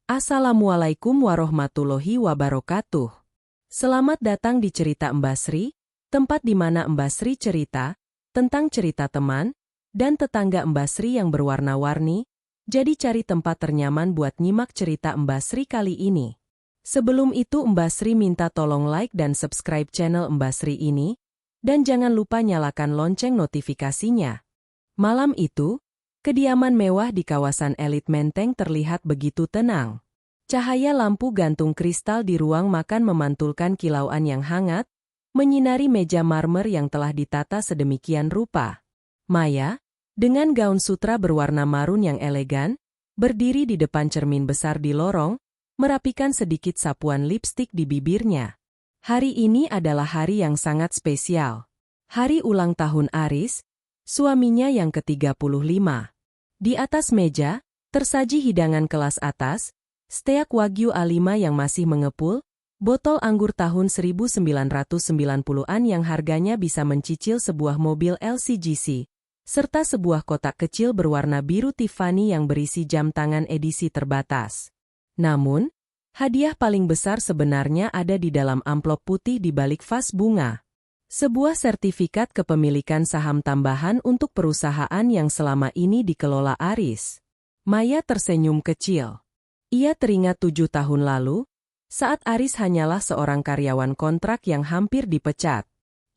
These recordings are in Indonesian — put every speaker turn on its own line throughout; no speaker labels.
Assalamualaikum warahmatullahi wabarakatuh. Selamat datang di cerita Mbak Sri, tempat di mana Mbak Sri cerita tentang cerita teman dan tetangga Mbak Sri yang berwarna-warni. Jadi cari tempat ternyaman buat nyimak cerita Mbak Sri kali ini. Sebelum itu Mbak Sri minta tolong like dan subscribe channel Mbak Sri ini, dan jangan lupa nyalakan lonceng notifikasinya. Malam itu, kediaman mewah di kawasan elit Menteng terlihat begitu tenang. Cahaya lampu gantung kristal di ruang makan memantulkan kilauan yang hangat, menyinari meja marmer yang telah ditata sedemikian rupa. Maya, dengan gaun sutra berwarna marun yang elegan, berdiri di depan cermin besar di lorong, merapikan sedikit sapuan lipstik di bibirnya. Hari ini adalah hari yang sangat spesial. Hari ulang tahun Aris, suaminya yang ke-35. Di atas meja, tersaji hidangan kelas atas, steak Wagyu A5 yang masih mengepul, botol anggur tahun 1990-an yang harganya bisa mencicil sebuah mobil LCGC, serta sebuah kotak kecil berwarna biru Tiffany yang berisi jam tangan edisi terbatas. Namun, hadiah paling besar sebenarnya ada di dalam amplop putih di balik vas bunga. Sebuah sertifikat kepemilikan saham tambahan untuk perusahaan yang selama ini dikelola Aris. Maya tersenyum kecil. Ia teringat 7 tahun lalu, saat Aris hanyalah seorang karyawan kontrak yang hampir dipecat.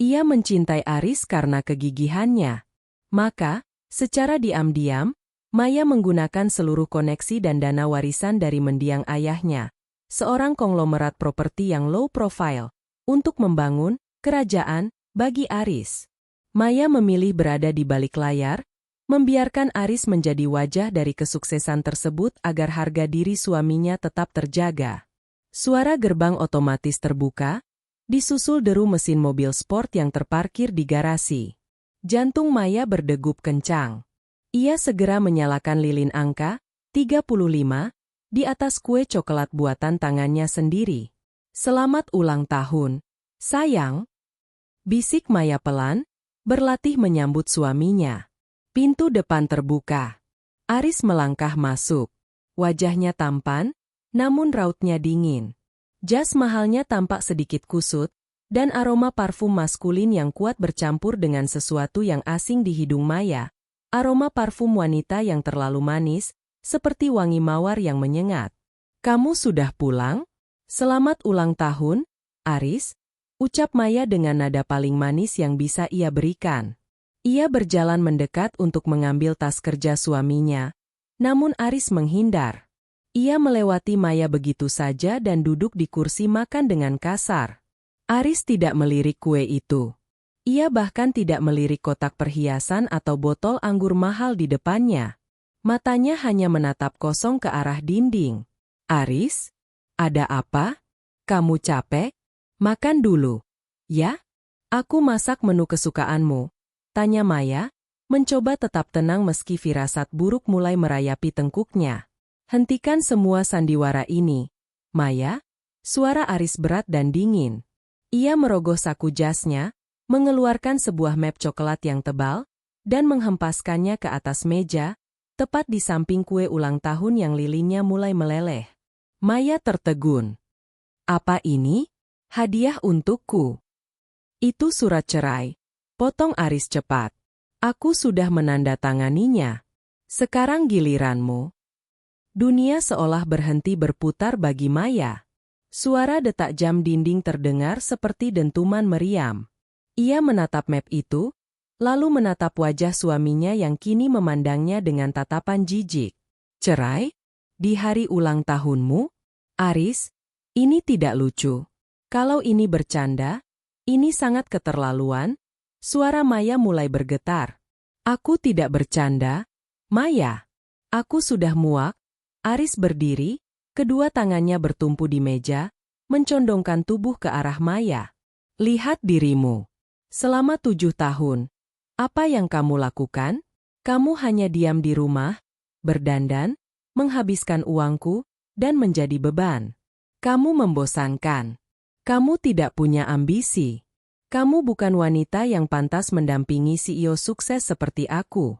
Ia mencintai Aris karena kegigihannya. Maka, secara diam-diam, Maya menggunakan seluruh koneksi dan dana warisan dari mendiang ayahnya, seorang konglomerat properti yang low profile, untuk membangun kerajaan bagi Aris. Maya memilih berada di balik layar, membiarkan Aris menjadi wajah dari kesuksesan tersebut agar harga diri suaminya tetap terjaga. Suara gerbang otomatis terbuka, disusul deru mesin mobil sport yang terparkir di garasi. Jantung Maya berdegup kencang. Ia segera menyalakan lilin angka 35 di atas kue coklat buatan tangannya sendiri. Selamat ulang tahun, sayang. Bisik Maya pelan, berlatih menyambut suaminya. Pintu depan terbuka. Aris melangkah masuk. Wajahnya tampan, namun rautnya dingin. Jas mahalnya tampak sedikit kusut, dan aroma parfum maskulin yang kuat bercampur dengan sesuatu yang asing di hidung Maya. Aroma parfum wanita yang terlalu manis, seperti wangi mawar yang menyengat. Kamu sudah pulang? Selamat ulang tahun, Aris. Ucap Maya dengan nada paling manis yang bisa ia berikan. Ia berjalan mendekat untuk mengambil tas kerja suaminya, namun Aris menghindar. Ia melewati Maya begitu saja dan duduk di kursi makan dengan kasar. Aris tidak melirik kue itu. Ia bahkan tidak melirik kotak perhiasan atau botol anggur mahal di depannya. Matanya hanya menatap kosong ke arah dinding. Aris, ada apa? Kamu capek? Makan dulu. Ya? Aku masak menu kesukaanmu, tanya Maya, mencoba tetap tenang meski firasat buruk mulai merayapi tengkuknya. Hentikan semua sandiwara ini, Maya. Suara Aris berat dan dingin. Ia merogoh saku jasnya, mengeluarkan sebuah map coklat yang tebal, dan menghempaskannya ke atas meja, tepat di samping kue ulang tahun yang lilinnya mulai meleleh. Maya tertegun. Apa ini? Hadiah untukku. Itu surat cerai. Potong Aris cepat. Aku sudah menandatanganinya. Sekarang giliranmu. Dunia seolah berhenti berputar bagi Maya. Suara detak jam dinding terdengar seperti dentuman meriam. Ia menatap map itu, lalu menatap wajah suaminya yang kini memandangnya dengan tatapan jijik. Cerai? Di hari ulang tahunmu? Aris, ini tidak lucu. Kalau ini bercanda, ini sangat keterlaluan. Suara Maya mulai bergetar. Aku tidak bercanda, Maya. Aku sudah muak. Aris berdiri, kedua tangannya bertumpu di meja, mencondongkan tubuh ke arah Maya. Lihat dirimu. Selama 7 tahun, apa yang kamu lakukan? Kamu hanya diam di rumah, berdandan, menghabiskan uangku, dan menjadi beban. Kamu membosankan. Kamu tidak punya ambisi. Kamu bukan wanita yang pantas mendampingi CEO sukses seperti aku.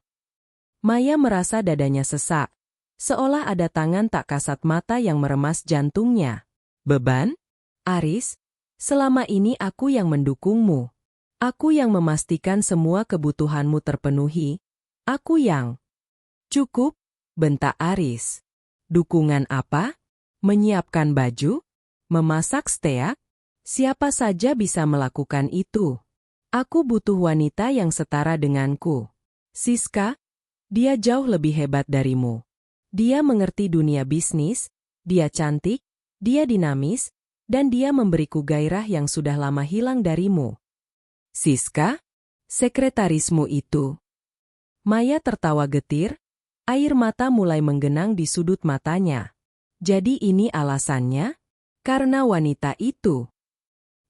Maya merasa dadanya sesak. seolah ada tangan tak kasat mata yang meremas jantungnya. Beban? Aris, selama ini aku yang mendukungmu. Aku yang memastikan semua kebutuhanmu terpenuhi. Aku yang... Cukup, bentak Aris. Dukungan apa? Menyiapkan baju? Memasak steak? Siapa saja bisa melakukan itu. Aku butuh wanita yang setara denganku. Siska, dia jauh lebih hebat darimu. Dia mengerti dunia bisnis, dia cantik, dia dinamis, dan dia memberiku gairah yang sudah lama hilang darimu. Siska? Sekretarismu itu. Maya tertawa getir, air mata mulai menggenang di sudut matanya. Jadi ini alasannya? Karena wanita itu.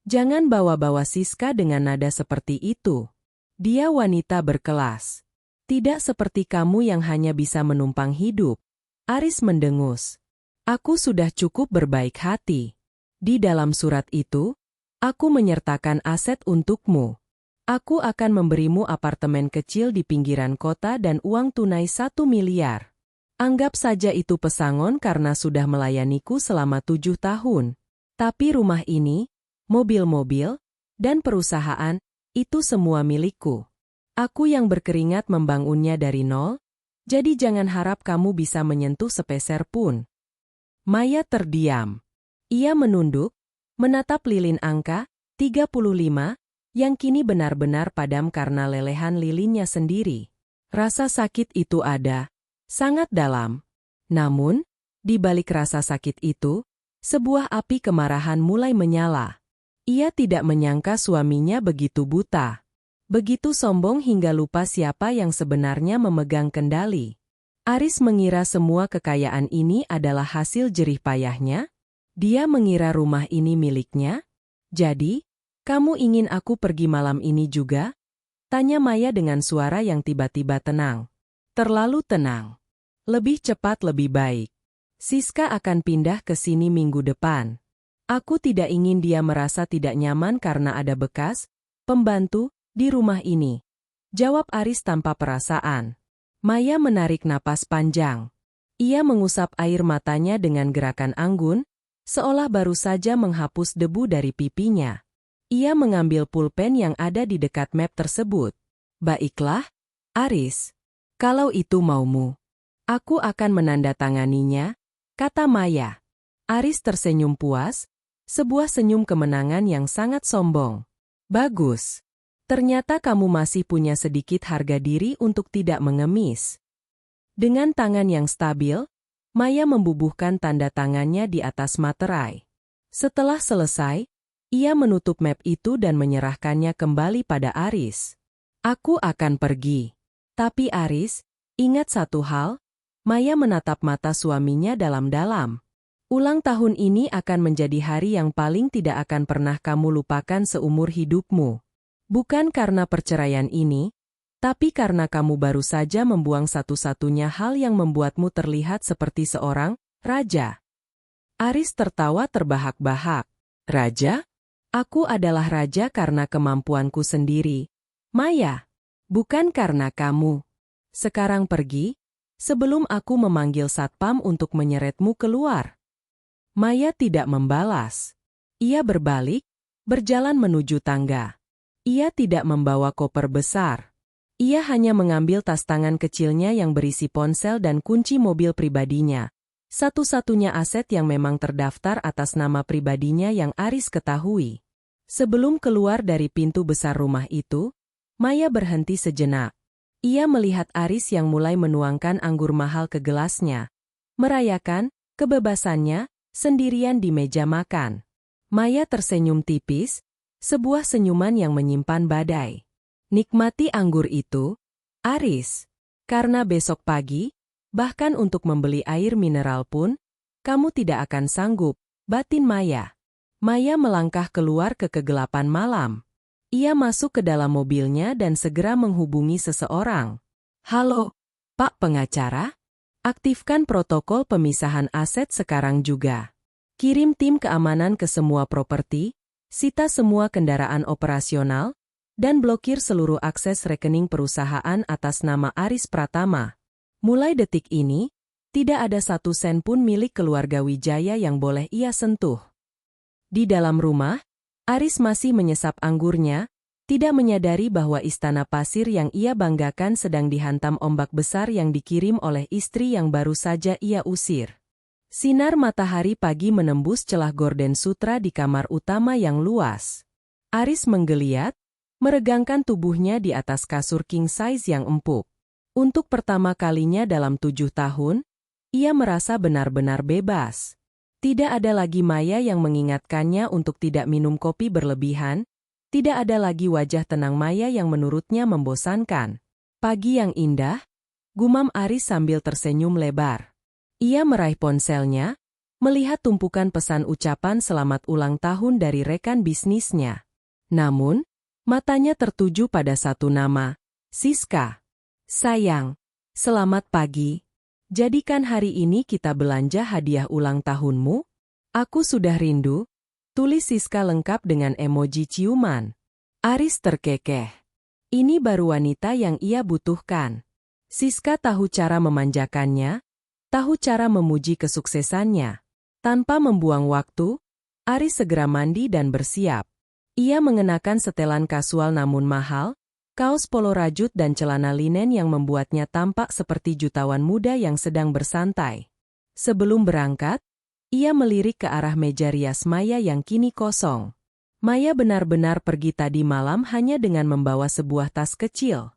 Jangan bawa-bawa Siska dengan nada seperti itu. Dia wanita berkelas. Tidak seperti kamu yang hanya bisa menumpang hidup. Aris mendengus. Aku sudah cukup berbaik hati. Di dalam surat itu, aku menyertakan aset untukmu. Aku akan memberimu apartemen kecil di pinggiran kota dan uang tunai 1 miliar. Anggap saja itu pesangon karena sudah melayaniku selama 7 tahun. Tapi rumah ini, mobil-mobil, dan perusahaan, itu semua milikku. Aku yang berkeringat membangunnya dari nol, jadi jangan harap kamu bisa menyentuh sepeser pun. Maya terdiam. Ia menunduk, menatap lilin angka, 35, yang kini benar-benar padam karena lelehan lilinnya sendiri. Rasa sakit itu ada, sangat dalam. Namun, di balik rasa sakit itu, sebuah api kemarahan mulai menyala. Ia tidak menyangka suaminya begitu buta. Begitu sombong hingga lupa siapa yang sebenarnya memegang kendali. Aris mengira semua kekayaan ini adalah hasil jerih payahnya. Dia mengira rumah ini miliknya. Jadi, kamu ingin aku pergi malam ini juga? Tanya Maya dengan suara yang tiba-tiba tenang. Terlalu tenang. Lebih cepat lebih baik. Siska akan pindah ke sini minggu depan. Aku tidak ingin dia merasa tidak nyaman karena ada bekas pembantu di rumah ini. Jawab Aris tanpa perasaan. Maya menarik napas panjang. Ia mengusap air matanya dengan gerakan anggun, seolah baru saja menghapus debu dari pipinya. Ia mengambil pulpen yang ada di dekat map tersebut. Baiklah, Aris. Kalau itu maumu, aku akan menandatanganinya, kata Maya. Aris tersenyum puas, sebuah senyum kemenangan yang sangat sombong. Bagus. Ternyata kamu masih punya sedikit harga diri untuk tidak mengemis. Dengan tangan yang stabil, Maya membubuhkan tanda tangannya di atas materai. Setelah selesai, ia menutup map itu dan menyerahkannya kembali pada Aris. Aku akan pergi. Tapi Aris, ingat satu hal, Maya menatap mata suaminya dalam-dalam. Ulang tahun ini akan menjadi hari yang paling tidak akan pernah kamu lupakan seumur hidupmu. Bukan karena perceraian ini, tapi karena kamu baru saja membuang satu-satunya hal yang membuatmu terlihat seperti seorang raja. Aris tertawa terbahak-bahak. Raja? Aku adalah raja karena kemampuanku sendiri. Maya, bukan karena kamu. Sekarang pergi, sebelum aku memanggil satpam untuk menyeretmu keluar. Maya tidak membalas. Ia berbalik, berjalan menuju tangga. Ia tidak membawa koper besar. Ia hanya mengambil tas tangan kecilnya yang berisi ponsel dan kunci mobil pribadinya. Satu-satunya aset yang memang terdaftar atas nama pribadinya yang Aris ketahui. Sebelum keluar dari pintu besar rumah itu, Maya berhenti sejenak. Ia melihat Aris yang mulai menuangkan anggur mahal ke gelasnya. Merayakan kebebasannya sendirian di meja makan. Maya tersenyum tipis, sebuah senyuman yang menyimpan badai. Nikmati anggur itu, Aris. Karena besok pagi, bahkan untuk membeli air mineral pun, kamu tidak akan sanggup, batin Maya. Maya melangkah keluar ke kegelapan malam. Ia masuk ke dalam mobilnya dan segera menghubungi seseorang. Halo, Pak Pengacara? Aktifkan protokol pemisahan aset sekarang juga. Kirim tim keamanan ke semua properti, sita semua kendaraan operasional, dan blokir seluruh akses rekening perusahaan atas nama Aris Pratama. Mulai detik ini, Tidak ada satu sen pun milik keluarga Wijaya yang boleh ia sentuh. Di dalam rumah, Aris masih menyesap anggurnya, tidak menyadari bahwa istana pasir yang ia banggakan sedang dihantam ombak besar yang dikirim oleh istri yang baru saja ia usir. Sinar matahari pagi menembus celah gorden sutra di kamar utama yang luas. Aris menggeliat, meregangkan tubuhnya di atas kasur king size yang empuk. Untuk pertama kalinya dalam 7 tahun, ia merasa benar-benar bebas. Tidak ada lagi Maya yang mengingatkannya untuk tidak minum kopi berlebihan, tidak ada lagi wajah tenang Maya yang menurutnya membosankan. Pagi yang indah, gumam Aris sambil tersenyum lebar. Ia meraih ponselnya, melihat tumpukan pesan ucapan selamat ulang tahun dari rekan bisnisnya. Namun, matanya tertuju pada satu nama, Siska. Sayang, selamat pagi. Jadikan hari ini kita belanja hadiah ulang tahunmu? Aku sudah rindu, tulis Siska lengkap dengan emoji ciuman. Aris terkekeh. Ini baru wanita yang ia butuhkan. Siska tahu cara memanjakannya, tahu cara memuji kesuksesannya. Tanpa membuang waktu, Aris segera mandi dan bersiap. Ia mengenakan setelan kasual namun mahal, kaos polo rajut dan celana linen yang membuatnya tampak seperti jutawan muda yang sedang bersantai. Sebelum berangkat, ia melirik ke arah meja rias Maya yang kini kosong. Maya benar-benar pergi tadi malam hanya dengan membawa sebuah tas kecil.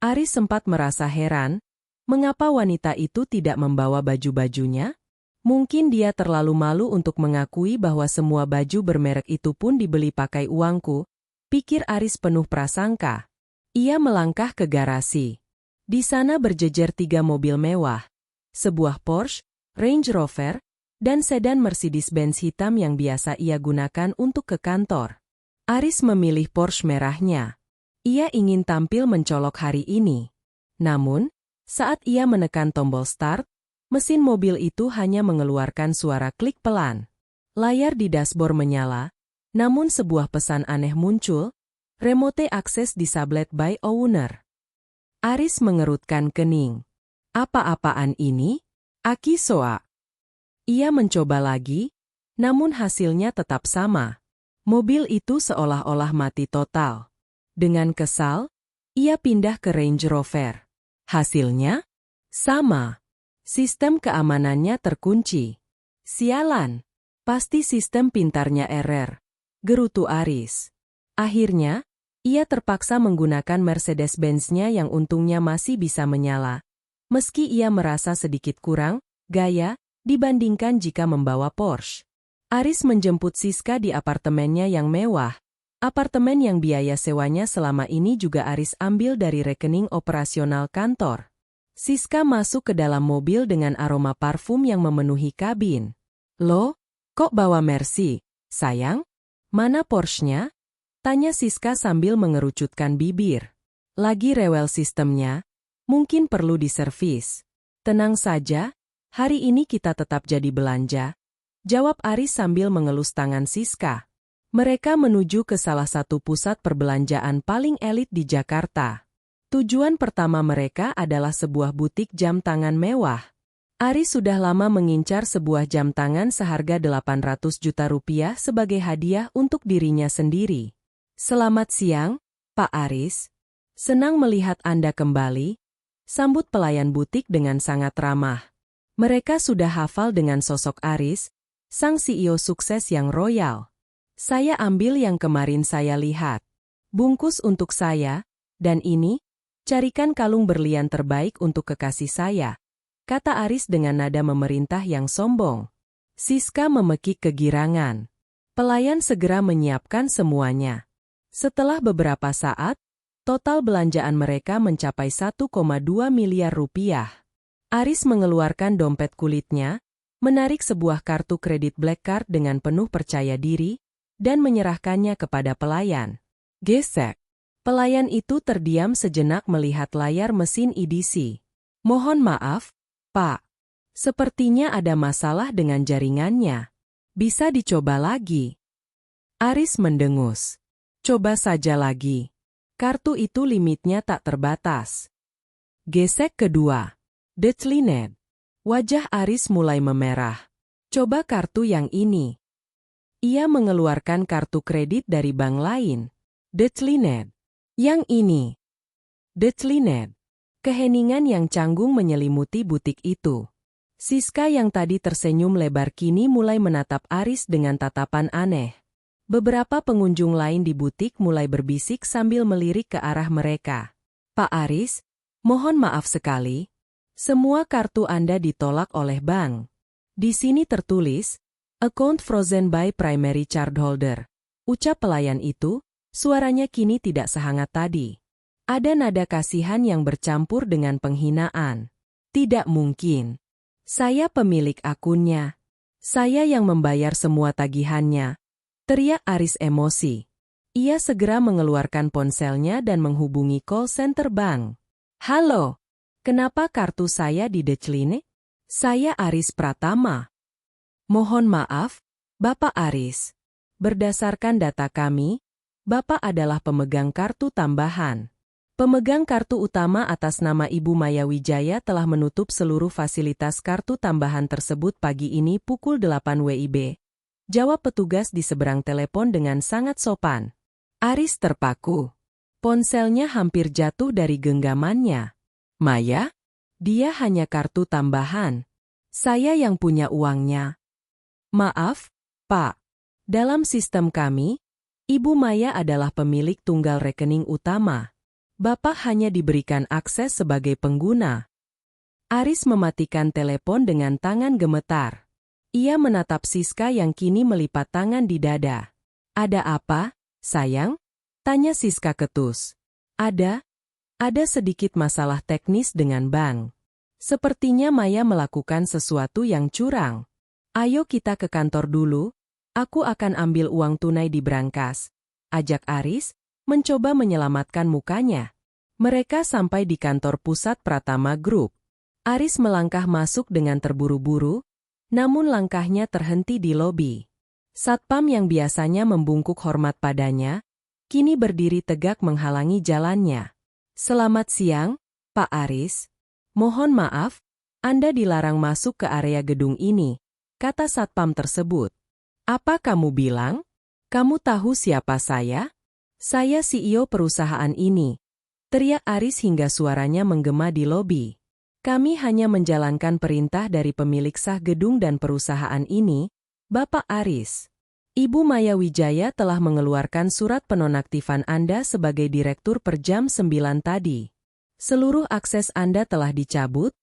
Aris sempat merasa heran, mengapa wanita itu tidak membawa baju-bajunya? Mungkin dia terlalu malu untuk mengakui bahwa semua baju bermerek itu pun dibeli pakai uangku, pikir Aris penuh prasangka. Ia melangkah ke garasi. Di sana berjejer 3 mobil mewah, sebuah Porsche, Range Rover, dan sedan Mercedes-Benz hitam yang biasa ia gunakan untuk ke kantor. Aris memilih Porsche merahnya. Ia ingin tampil mencolok hari ini. Namun, saat ia menekan tombol start, mesin mobil itu hanya mengeluarkan suara klik pelan. Layar di dashboard menyala, namun sebuah pesan aneh muncul, remote akses disablet by owner. Aris mengerutkan kening. Apa-apaan ini? Aki soa. Ia mencoba lagi, namun hasilnya tetap sama. Mobil itu seolah-olah mati total. Dengan kesal, ia pindah ke Range Rover. Hasilnya? Sama. Sistem keamanannya terkunci. Sialan. Pasti sistem pintarnya error. Gerutu Aris. Akhirnya, ia terpaksa menggunakan Mercedes-Benz-nya yang untungnya masih bisa menyala. Meski ia merasa sedikit kurang gaya dibandingkan jika membawa Porsche. Aris menjemput Siska di apartemennya yang mewah. Apartemen yang biaya sewanya selama ini juga Aris ambil dari rekening operasional kantor. Siska masuk ke dalam mobil dengan aroma parfum yang memenuhi kabin. Loh, kok bawa Mercy, sayang? Mana Porsche-nya? Tanya Siska sambil mengerucutkan bibir. Lagi rewel sistemnya, mungkin perlu diservis. Tenang saja, hari ini kita tetap jadi belanja. Jawab Aris sambil mengelus tangan Siska. Mereka menuju ke salah satu pusat perbelanjaan paling elit di Jakarta. Tujuan pertama mereka adalah sebuah butik jam tangan mewah. Aris sudah lama mengincar sebuah jam tangan seharga 800 juta rupiah sebagai hadiah untuk dirinya sendiri. Selamat siang, Pak Aris. Senang melihat Anda kembali. Sambut pelayan butik dengan sangat ramah. Mereka sudah hafal dengan sosok Aris, sang CEO sukses yang royal. Saya ambil yang kemarin saya lihat. Bungkus untuk saya, dan ini, carikan kalung berlian terbaik untuk kekasih saya, kata Aris dengan nada memerintah yang sombong. Siska memekik kegirangan. Pelayan segera menyiapkan semuanya. Setelah beberapa saat, total belanjaan mereka mencapai 1,2 miliar rupiah. Aris mengeluarkan dompet kulitnya, menarik sebuah kartu kredit Black Card dengan penuh percaya diri, dan menyerahkannya kepada pelayan. Gesek. Pelayan itu terdiam sejenak melihat layar mesin EDC. Mohon maaf, Pak. Sepertinya ada masalah dengan jaringannya. Bisa dicoba lagi. Aris mendengus. Coba saja lagi. Kartu itu limitnya tak terbatas. Gesek kedua. Declined. Wajah Aris mulai memerah. Coba kartu yang ini. Ia mengeluarkan kartu kredit dari bank lain. Dutchlinet. Yang ini. Dutchlinet. Keheningan yang canggung menyelimuti butik itu. Siska yang tadi tersenyum lebar kini mulai menatap Aris dengan tatapan aneh. Beberapa pengunjung lain di butik mulai berbisik sambil melirik ke arah mereka. Pak Aris, mohon maaf sekali. Semua kartu Anda ditolak oleh bank. Di sini tertulis, Account frozen by primary cardholder. Ucap pelayan itu, suaranya kini tidak sehangat tadi. Ada nada kasihan yang bercampur dengan penghinaan. Tidak mungkin. Saya pemilik akunnya. Saya yang membayar semua tagihannya. Teriak Aris emosi. Ia segera mengeluarkan ponselnya dan menghubungi call center bank. Halo, kenapa kartu saya di Dutchlinet? Saya Aris Pratama. Mohon maaf, Bapak Aris. Berdasarkan data kami, Bapak adalah pemegang kartu tambahan. Pemegang kartu utama atas nama Ibu Maya Wijaya telah menutup seluruh fasilitas kartu tambahan tersebut pagi ini pukul 8 WIB. Jawab petugas di seberang telepon dengan sangat sopan. Aris terpaku. Ponselnya hampir jatuh dari genggamannya. Maya? Dia hanya kartu tambahan. Saya yang punya uangnya. Maaf, Pak. Dalam sistem kami, Ibu Maya adalah pemilik tunggal rekening utama. Bapak hanya diberikan akses sebagai pengguna. Aris mematikan telepon dengan tangan gemetar. Ia menatap Siska yang kini melipat tangan di dada. Ada apa, sayang? Tanya Siska ketus. Ada sedikit masalah teknis dengan bank. Sepertinya Maya melakukan sesuatu yang curang. Ayo kita ke kantor dulu, aku akan ambil uang tunai di brankas. Ajak Aris, mencoba menyelamatkan mukanya. Mereka sampai di kantor pusat Pratama Group. Aris melangkah masuk dengan terburu-buru, namun langkahnya terhenti di lobi. Satpam yang biasanya membungkuk hormat padanya, kini berdiri tegak menghalangi jalannya. Selamat siang, Pak Aris. Mohon maaf, Anda dilarang masuk ke area gedung ini, kata satpam tersebut. Apa kamu bilang? Kamu tahu siapa saya? Saya CEO perusahaan ini. Teriak Aris hingga suaranya menggema di lobi. Kami hanya menjalankan perintah dari pemilik sah gedung dan perusahaan ini, Bapak Aris. Ibu Maya Wijaya telah mengeluarkan surat penonaktifan Anda sebagai direktur per jam 9 tadi. Seluruh akses Anda telah dicabut,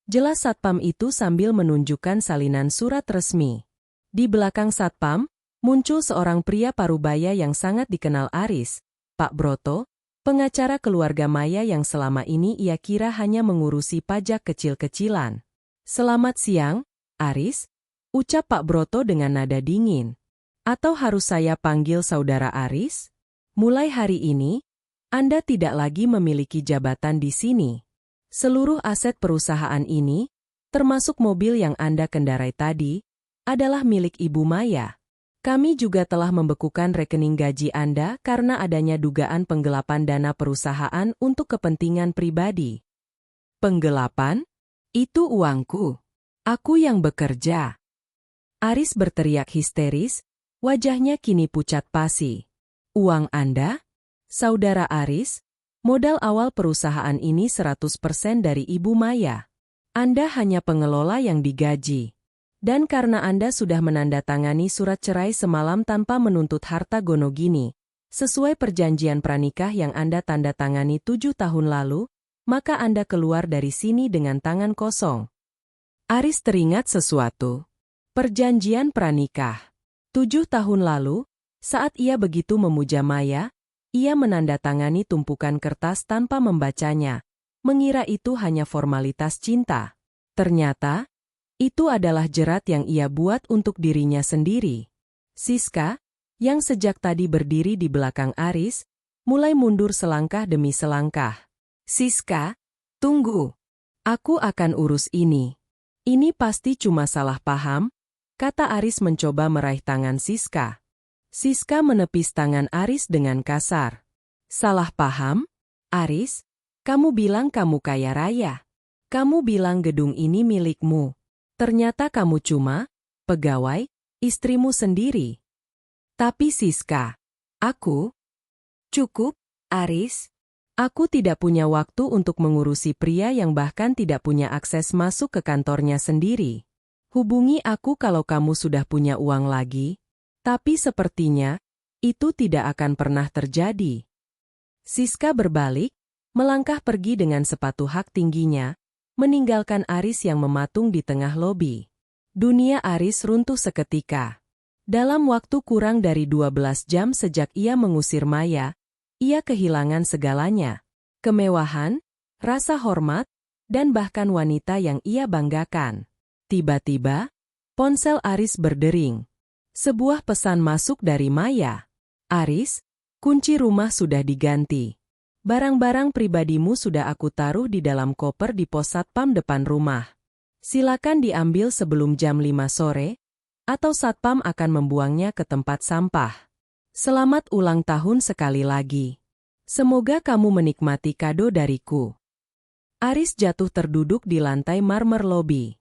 jelas satpam itu sambil menunjukkan salinan surat resmi. Di belakang satpam, muncul seorang pria parubaya yang sangat dikenal Aris, Pak Broto, pengacara keluarga Maya yang selama ini ia kira hanya mengurusi pajak kecil-kecilan. Selamat siang, Aris, ucap Pak Broto dengan nada dingin. Atau harus saya panggil saudara Aris? Mulai hari ini, Anda tidak lagi memiliki jabatan di sini. Seluruh aset perusahaan ini, termasuk mobil yang Anda kendarai tadi, adalah milik Ibu Maya. Kami juga telah membekukan rekening gaji Anda karena adanya dugaan penggelapan dana perusahaan untuk kepentingan pribadi. Penggelapan? Itu uangku. Aku yang bekerja. Aris berteriak histeris, wajahnya kini pucat pasi. Uang Anda? Saudara Aris, modal awal perusahaan ini 100% dari Ibu Maya. Anda hanya pengelola yang digaji. Dan karena Anda sudah menandatangani surat cerai semalam tanpa menuntut harta gono gini, sesuai perjanjian pranikah yang Anda tandatangani 7 tahun lalu, maka Anda keluar dari sini dengan tangan kosong. Aris teringat sesuatu. Perjanjian pranikah. 7 tahun lalu, saat ia begitu memuja Maya, ia menandatangani tumpukan kertas tanpa membacanya, mengira itu hanya formalitas cinta. Ternyata, itu adalah jerat yang ia buat untuk dirinya sendiri. Siska, yang sejak tadi berdiri di belakang Aris, mulai mundur selangkah demi selangkah. Siska, tunggu. Aku akan urus ini. Ini pasti cuma salah paham, kata Aris mencoba meraih tangan Siska. Siska menepis tangan Aris dengan kasar. Salah paham? Aris, kamu bilang kamu kaya raya. Kamu bilang gedung ini milikmu. Ternyata kamu cuma pegawai istrimu sendiri. Tapi Siska, aku cukup, Aris. Aku tidak punya waktu untuk mengurusi pria yang bahkan tidak punya akses masuk ke kantornya sendiri. Hubungi aku kalau kamu sudah punya uang lagi. Tapi sepertinya itu tidak akan pernah terjadi. Siska berbalik, melangkah pergi dengan sepatu hak tingginya, meninggalkan Aris yang mematung di tengah lobi. Dunia Aris runtuh seketika. Dalam waktu kurang dari 12 jam sejak ia mengusir Maya, ia kehilangan segalanya. Kemewahan, rasa hormat, dan bahkan wanita yang ia banggakan. Tiba-tiba, ponsel Aris berdering. Sebuah pesan masuk dari Maya. Aris, kunci rumah sudah diganti. Barang-barang pribadimu sudah aku taruh di dalam koper di pos satpam depan rumah. Silakan diambil sebelum jam 5 sore, atau satpam akan membuangnya ke tempat sampah. Selamat ulang tahun sekali lagi. Semoga kamu menikmati kado dariku. Aris jatuh terduduk di lantai marmer lobi.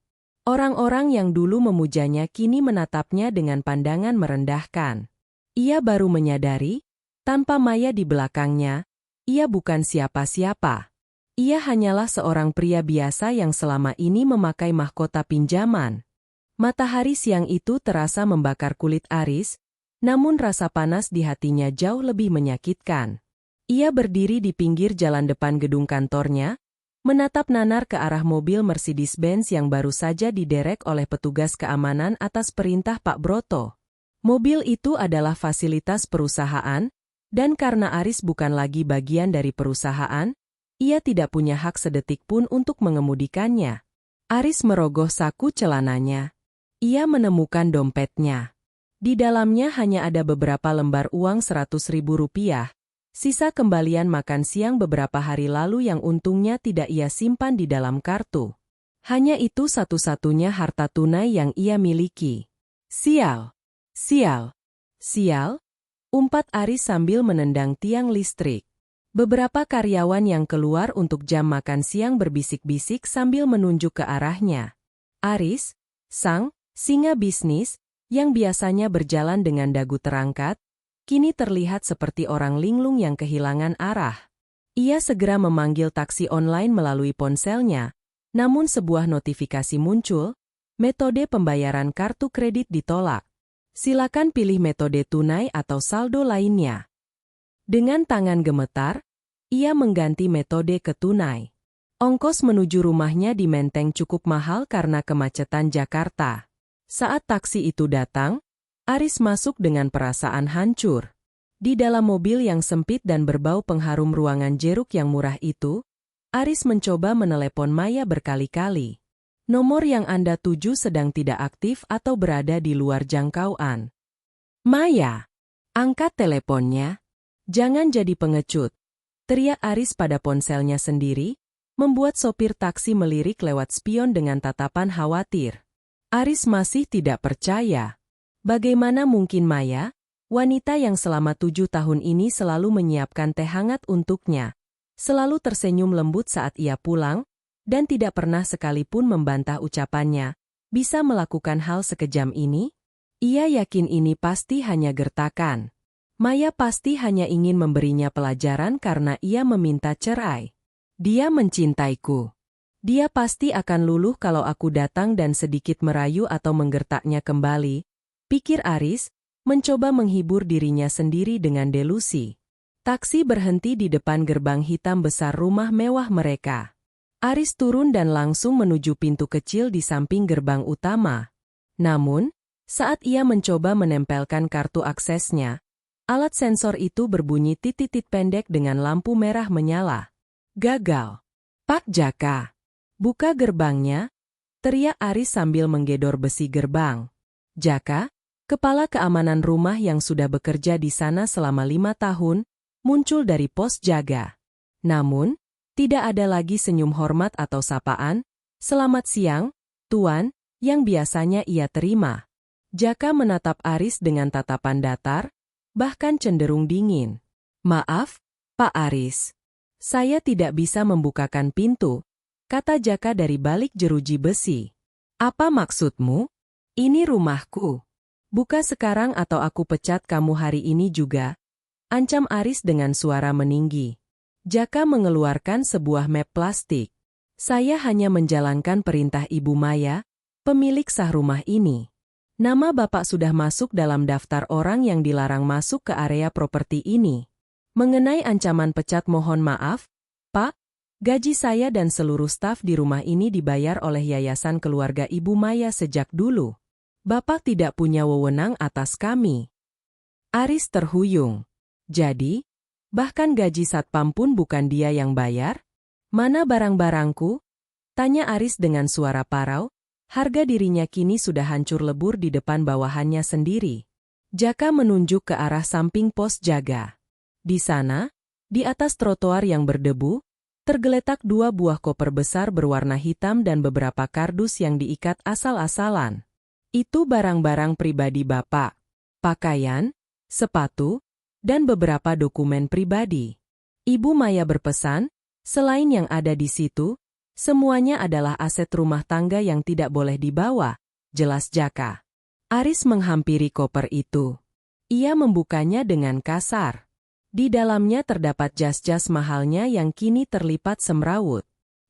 Orang-orang yang dulu memujanya kini menatapnya dengan pandangan merendahkan. Ia baru menyadari, tanpa Maya di belakangnya, ia bukan siapa-siapa. Ia hanyalah seorang pria biasa yang selama ini memakai mahkota pinjaman. Matahari siang itu terasa membakar kulit Aris, namun rasa panas di hatinya jauh lebih menyakitkan. Ia berdiri di pinggir jalan depan gedung kantornya, menatap nanar ke arah mobil Mercedes-Benz yang baru saja diderek oleh petugas keamanan atas perintah Pak Broto. Mobil itu adalah fasilitas perusahaan, dan karena Aris bukan lagi bagian dari perusahaan, ia tidak punya hak sedetik pun untuk mengemudikannya. Aris merogoh saku celananya. Ia menemukan dompetnya. Di dalamnya hanya ada beberapa lembar uang Rp100.000, sisa kembalian makan siang beberapa hari lalu yang untungnya tidak ia simpan di dalam kartu. Hanya itu satu-satunya harta tunai yang ia miliki. Sial! Sial! Sial! Umpat Aris sambil menendang tiang listrik. Beberapa karyawan yang keluar untuk jam makan siang berbisik-bisik sambil menunjuk ke arahnya. Aris, sang singa bisnis, yang biasanya berjalan dengan dagu terangkat, kini terlihat seperti orang linglung yang kehilangan arah. Ia segera memanggil taksi online melalui ponselnya, namun sebuah notifikasi muncul, metode pembayaran kartu kredit ditolak. Silakan pilih metode tunai atau saldo lainnya. Dengan tangan gemetar, ia mengganti metode ke tunai. Ongkos menuju rumahnya di Menteng cukup mahal karena kemacetan Jakarta. Saat taksi itu datang, Aris masuk dengan perasaan hancur. Di dalam mobil yang sempit dan berbau pengharum ruangan jeruk yang murah itu, Aris mencoba menelepon Maya berkali-kali. Nomor yang Anda tuju sedang tidak aktif atau berada di luar jangkauan. Maya, angkat teleponnya. Jangan jadi pengecut. Teriak Aris pada ponselnya sendiri, membuat sopir taksi melirik lewat spion dengan tatapan khawatir. Aris masih tidak percaya. Bagaimana mungkin Maya, wanita yang selama 7 tahun ini selalu menyiapkan teh hangat untuknya, selalu tersenyum lembut saat ia pulang, dan tidak pernah sekalipun membantah ucapannya, bisa melakukan hal sekejam ini? Ia yakin ini pasti hanya gertakan. Maya pasti hanya ingin memberinya pelajaran karena ia meminta cerai. Dia mencintaiku. Dia pasti akan luluh kalau aku datang dan sedikit merayu atau menggertaknya kembali, pikir Aris, mencoba menghibur dirinya sendiri dengan delusi. Taksi berhenti di depan gerbang hitam besar rumah mewah mereka. Aris turun dan langsung menuju pintu kecil di samping gerbang utama. Namun, saat ia mencoba menempelkan kartu aksesnya, alat sensor itu berbunyi titik-titik pendek dengan lampu merah menyala. Gagal. Pak Jaka. Buka gerbangnya, teriak Aris sambil menggedor besi gerbang. Jaka, kepala keamanan rumah yang sudah bekerja di sana selama 5 tahun, muncul dari pos jaga. Namun, tidak ada lagi senyum hormat atau sapaan, "Selamat siang, Tuan," yang biasanya ia terima. Jaka menatap Aris dengan tatapan datar, bahkan cenderung dingin. "Maaf, Pak Aris. Saya tidak bisa membukakan pintu, kata Jaka dari balik jeruji besi. Apa maksudmu? Ini rumahku. Buka sekarang atau aku pecat kamu hari ini juga, ancam Aris dengan suara meninggi. Jaka mengeluarkan sebuah map plastik. Saya hanya menjalankan perintah Ibu Maya, pemilik sah rumah ini. Nama Bapak sudah masuk dalam daftar orang yang dilarang masuk ke area properti ini. Mengenai ancaman pecat mohon maaf, Pak, gaji saya dan seluruh staf di rumah ini dibayar oleh Yayasan Keluarga Ibu Maya sejak dulu. Bapak tidak punya wewenang atas kami. Aris terhuyung. Jadi, bahkan gaji satpam pun bukan dia yang bayar? Mana barang-barangku? Tanya Aris dengan suara parau. Harga dirinya kini sudah hancur lebur di depan bawahannya sendiri. Jaka menunjuk ke arah samping pos jaga. Di sana, di atas trotoar yang berdebu, tergeletak 2 buah koper besar berwarna hitam dan beberapa kardus yang diikat asal-asalan. Itu barang-barang pribadi Bapak. Pakaian, sepatu, dan beberapa dokumen pribadi. Ibu Maya berpesan, selain yang ada di situ, semuanya adalah aset rumah tangga yang tidak boleh dibawa, jelas Jaka. Aris menghampiri koper itu. Ia membukanya dengan kasar. Di dalamnya terdapat jas-jas mahalnya yang kini terlipat semrawut.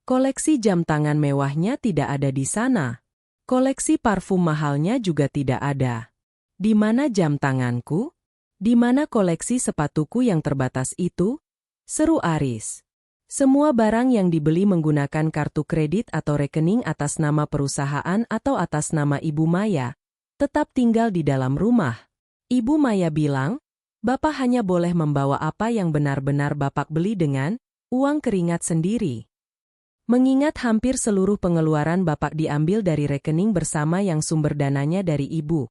Koleksi jam tangan mewahnya tidak ada di sana. Koleksi parfum mahalnya juga tidak ada. Di mana jam tanganku? Di mana koleksi sepatuku yang terbatas itu? Seru Aris. Semua barang yang dibeli menggunakan kartu kredit atau rekening atas nama perusahaan atau atas nama Ibu Maya, tetap tinggal di dalam rumah. Ibu Maya bilang, Bapak hanya boleh membawa apa yang benar-benar Bapak beli dengan uang keringat sendiri. Mengingat hampir seluruh pengeluaran Bapak diambil dari rekening bersama yang sumber dananya dari Ibu.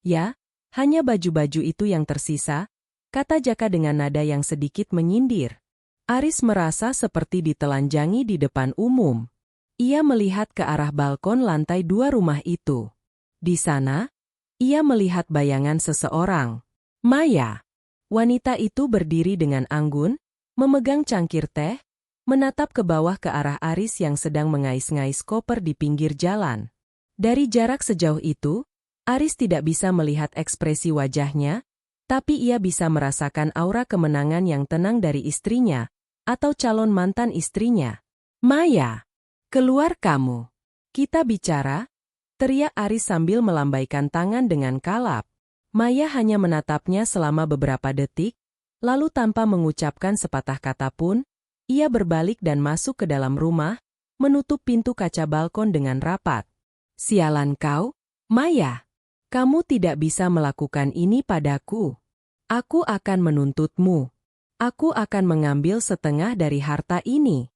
Ya, hanya baju-baju itu yang tersisa, kata Jaka dengan nada yang sedikit menyindir. Aris merasa seperti ditelanjangi di depan umum. Ia melihat ke arah balkon lantai 2 rumah itu. Di sana, ia melihat bayangan seseorang. Maya. Wanita itu berdiri dengan anggun, memegang cangkir teh, menatap ke bawah ke arah Aris yang sedang mengais-ngais koper di pinggir jalan. Dari jarak sejauh itu, Aris tidak bisa melihat ekspresi wajahnya, tapi ia bisa merasakan aura kemenangan yang tenang dari istrinya, atau calon mantan istrinya. Maya, keluar kamu. Kita bicara, teriak Aris sambil melambaikan tangan dengan kalap. Maya hanya menatapnya selama beberapa detik, lalu tanpa mengucapkan sepatah kata pun, ia berbalik dan masuk ke dalam rumah, menutup pintu kaca balkon dengan rapat. Sialan kau, Maya. Kamu tidak bisa melakukan ini padaku. Aku akan menuntutmu. Aku akan mengambil setengah dari harta ini.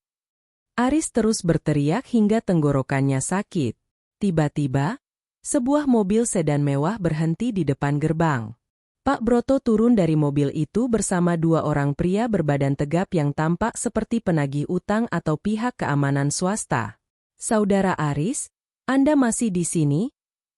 Aris terus berteriak hingga tenggorokannya sakit. Tiba-tiba, sebuah mobil sedan mewah berhenti di depan gerbang. Pak Broto turun dari mobil itu bersama 2 orang pria berbadan tegap yang tampak seperti penagih utang atau pihak keamanan swasta. Saudara Aris, Anda masih di sini?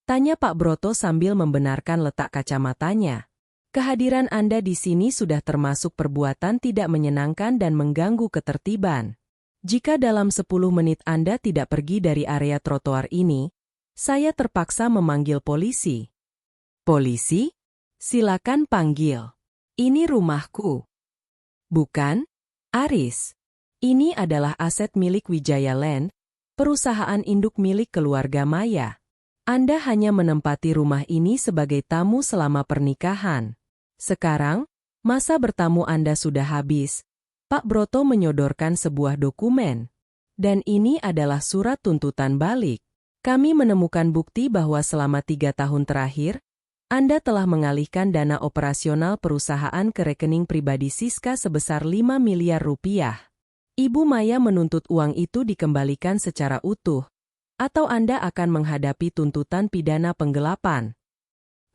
Tanya Pak Broto sambil membenarkan letak kacamatanya. Kehadiran Anda di sini sudah termasuk perbuatan tidak menyenangkan dan mengganggu ketertiban. Jika dalam 10 menit Anda tidak pergi dari area trotoar ini, saya terpaksa memanggil polisi. Polisi? Silakan panggil. Ini rumahku. Bukan, Aris. Ini adalah aset milik Wijaya Land, perusahaan induk milik keluarga Maya. Anda hanya menempati rumah ini sebagai tamu selama pernikahan. Sekarang, masa bertamu Anda sudah habis. Pak Broto menyodorkan sebuah dokumen. Dan ini adalah surat tuntutan balik. Kami menemukan bukti bahwa selama 3 tahun terakhir, Anda telah mengalihkan dana operasional perusahaan ke rekening pribadi Siska sebesar 5 miliar rupiah. Ibu Maya menuntut uang itu dikembalikan secara utuh, atau Anda akan menghadapi tuntutan pidana penggelapan.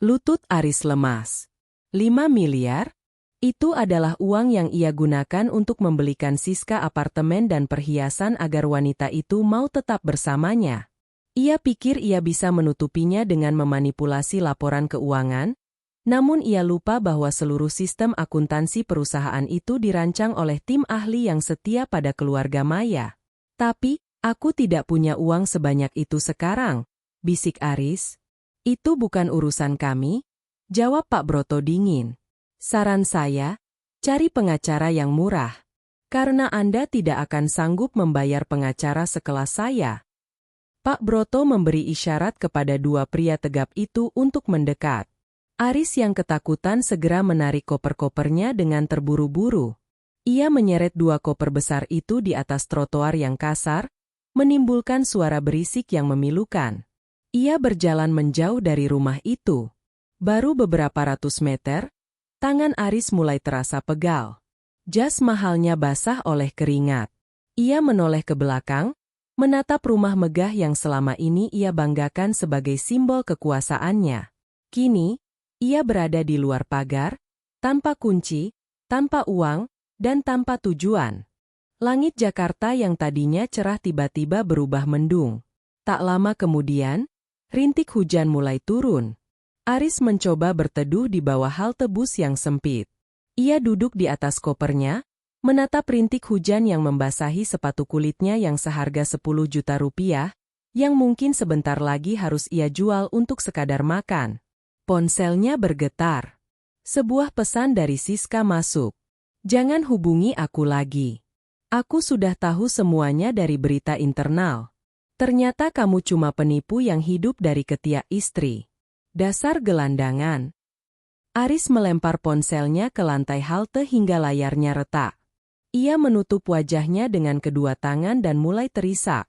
Lutut Aris lemas. 5 miliar? Itu adalah uang yang ia gunakan untuk membelikan Siska apartemen dan perhiasan agar wanita itu mau tetap bersamanya. Ia pikir ia bisa menutupinya dengan memanipulasi laporan keuangan, namun ia lupa bahwa seluruh sistem akuntansi perusahaan itu dirancang oleh tim ahli yang setia pada keluarga Maya. Tapi, Aku tidak punya uang sebanyak itu sekarang, bisik Aris. Itu bukan urusan kami, jawab Pak Broto dingin. Saran saya, cari pengacara yang murah. Karena Anda tidak akan sanggup membayar pengacara sekelas saya. Pak Broto memberi isyarat kepada dua pria tegap itu untuk mendekat. Aris yang ketakutan segera menarik koper-kopernya dengan terburu-buru. Ia menyeret dua koper besar itu di atas trotoar yang kasar, menimbulkan suara berisik yang memilukan. Ia berjalan menjauh dari rumah itu. Baru beberapa ratus meter, tangan Aris mulai terasa pegal. Jas mahalnya basah oleh keringat. Ia menoleh ke belakang, menatap rumah megah yang selama ini ia banggakan sebagai simbol kekuasaannya. Kini, ia berada di luar pagar, tanpa kunci, tanpa uang, dan tanpa tujuan. Langit Jakarta yang tadinya cerah tiba-tiba berubah mendung. Tak lama kemudian, rintik hujan mulai turun. Aris mencoba berteduh di bawah halte bus yang sempit. Ia duduk di atas kopernya, menatap rintik hujan yang membasahi sepatu kulitnya yang seharga 10 juta rupiah, yang mungkin sebentar lagi harus ia jual untuk sekadar makan. Ponselnya bergetar. Sebuah pesan dari Siska masuk. Jangan hubungi aku lagi. Aku sudah tahu semuanya dari berita internal. Ternyata kamu cuma penipu yang hidup dari ketiak istri. Dasar gelandangan. Aris melempar ponselnya ke lantai halte hingga layarnya retak. Ia menutup wajahnya dengan kedua tangan dan mulai terisak.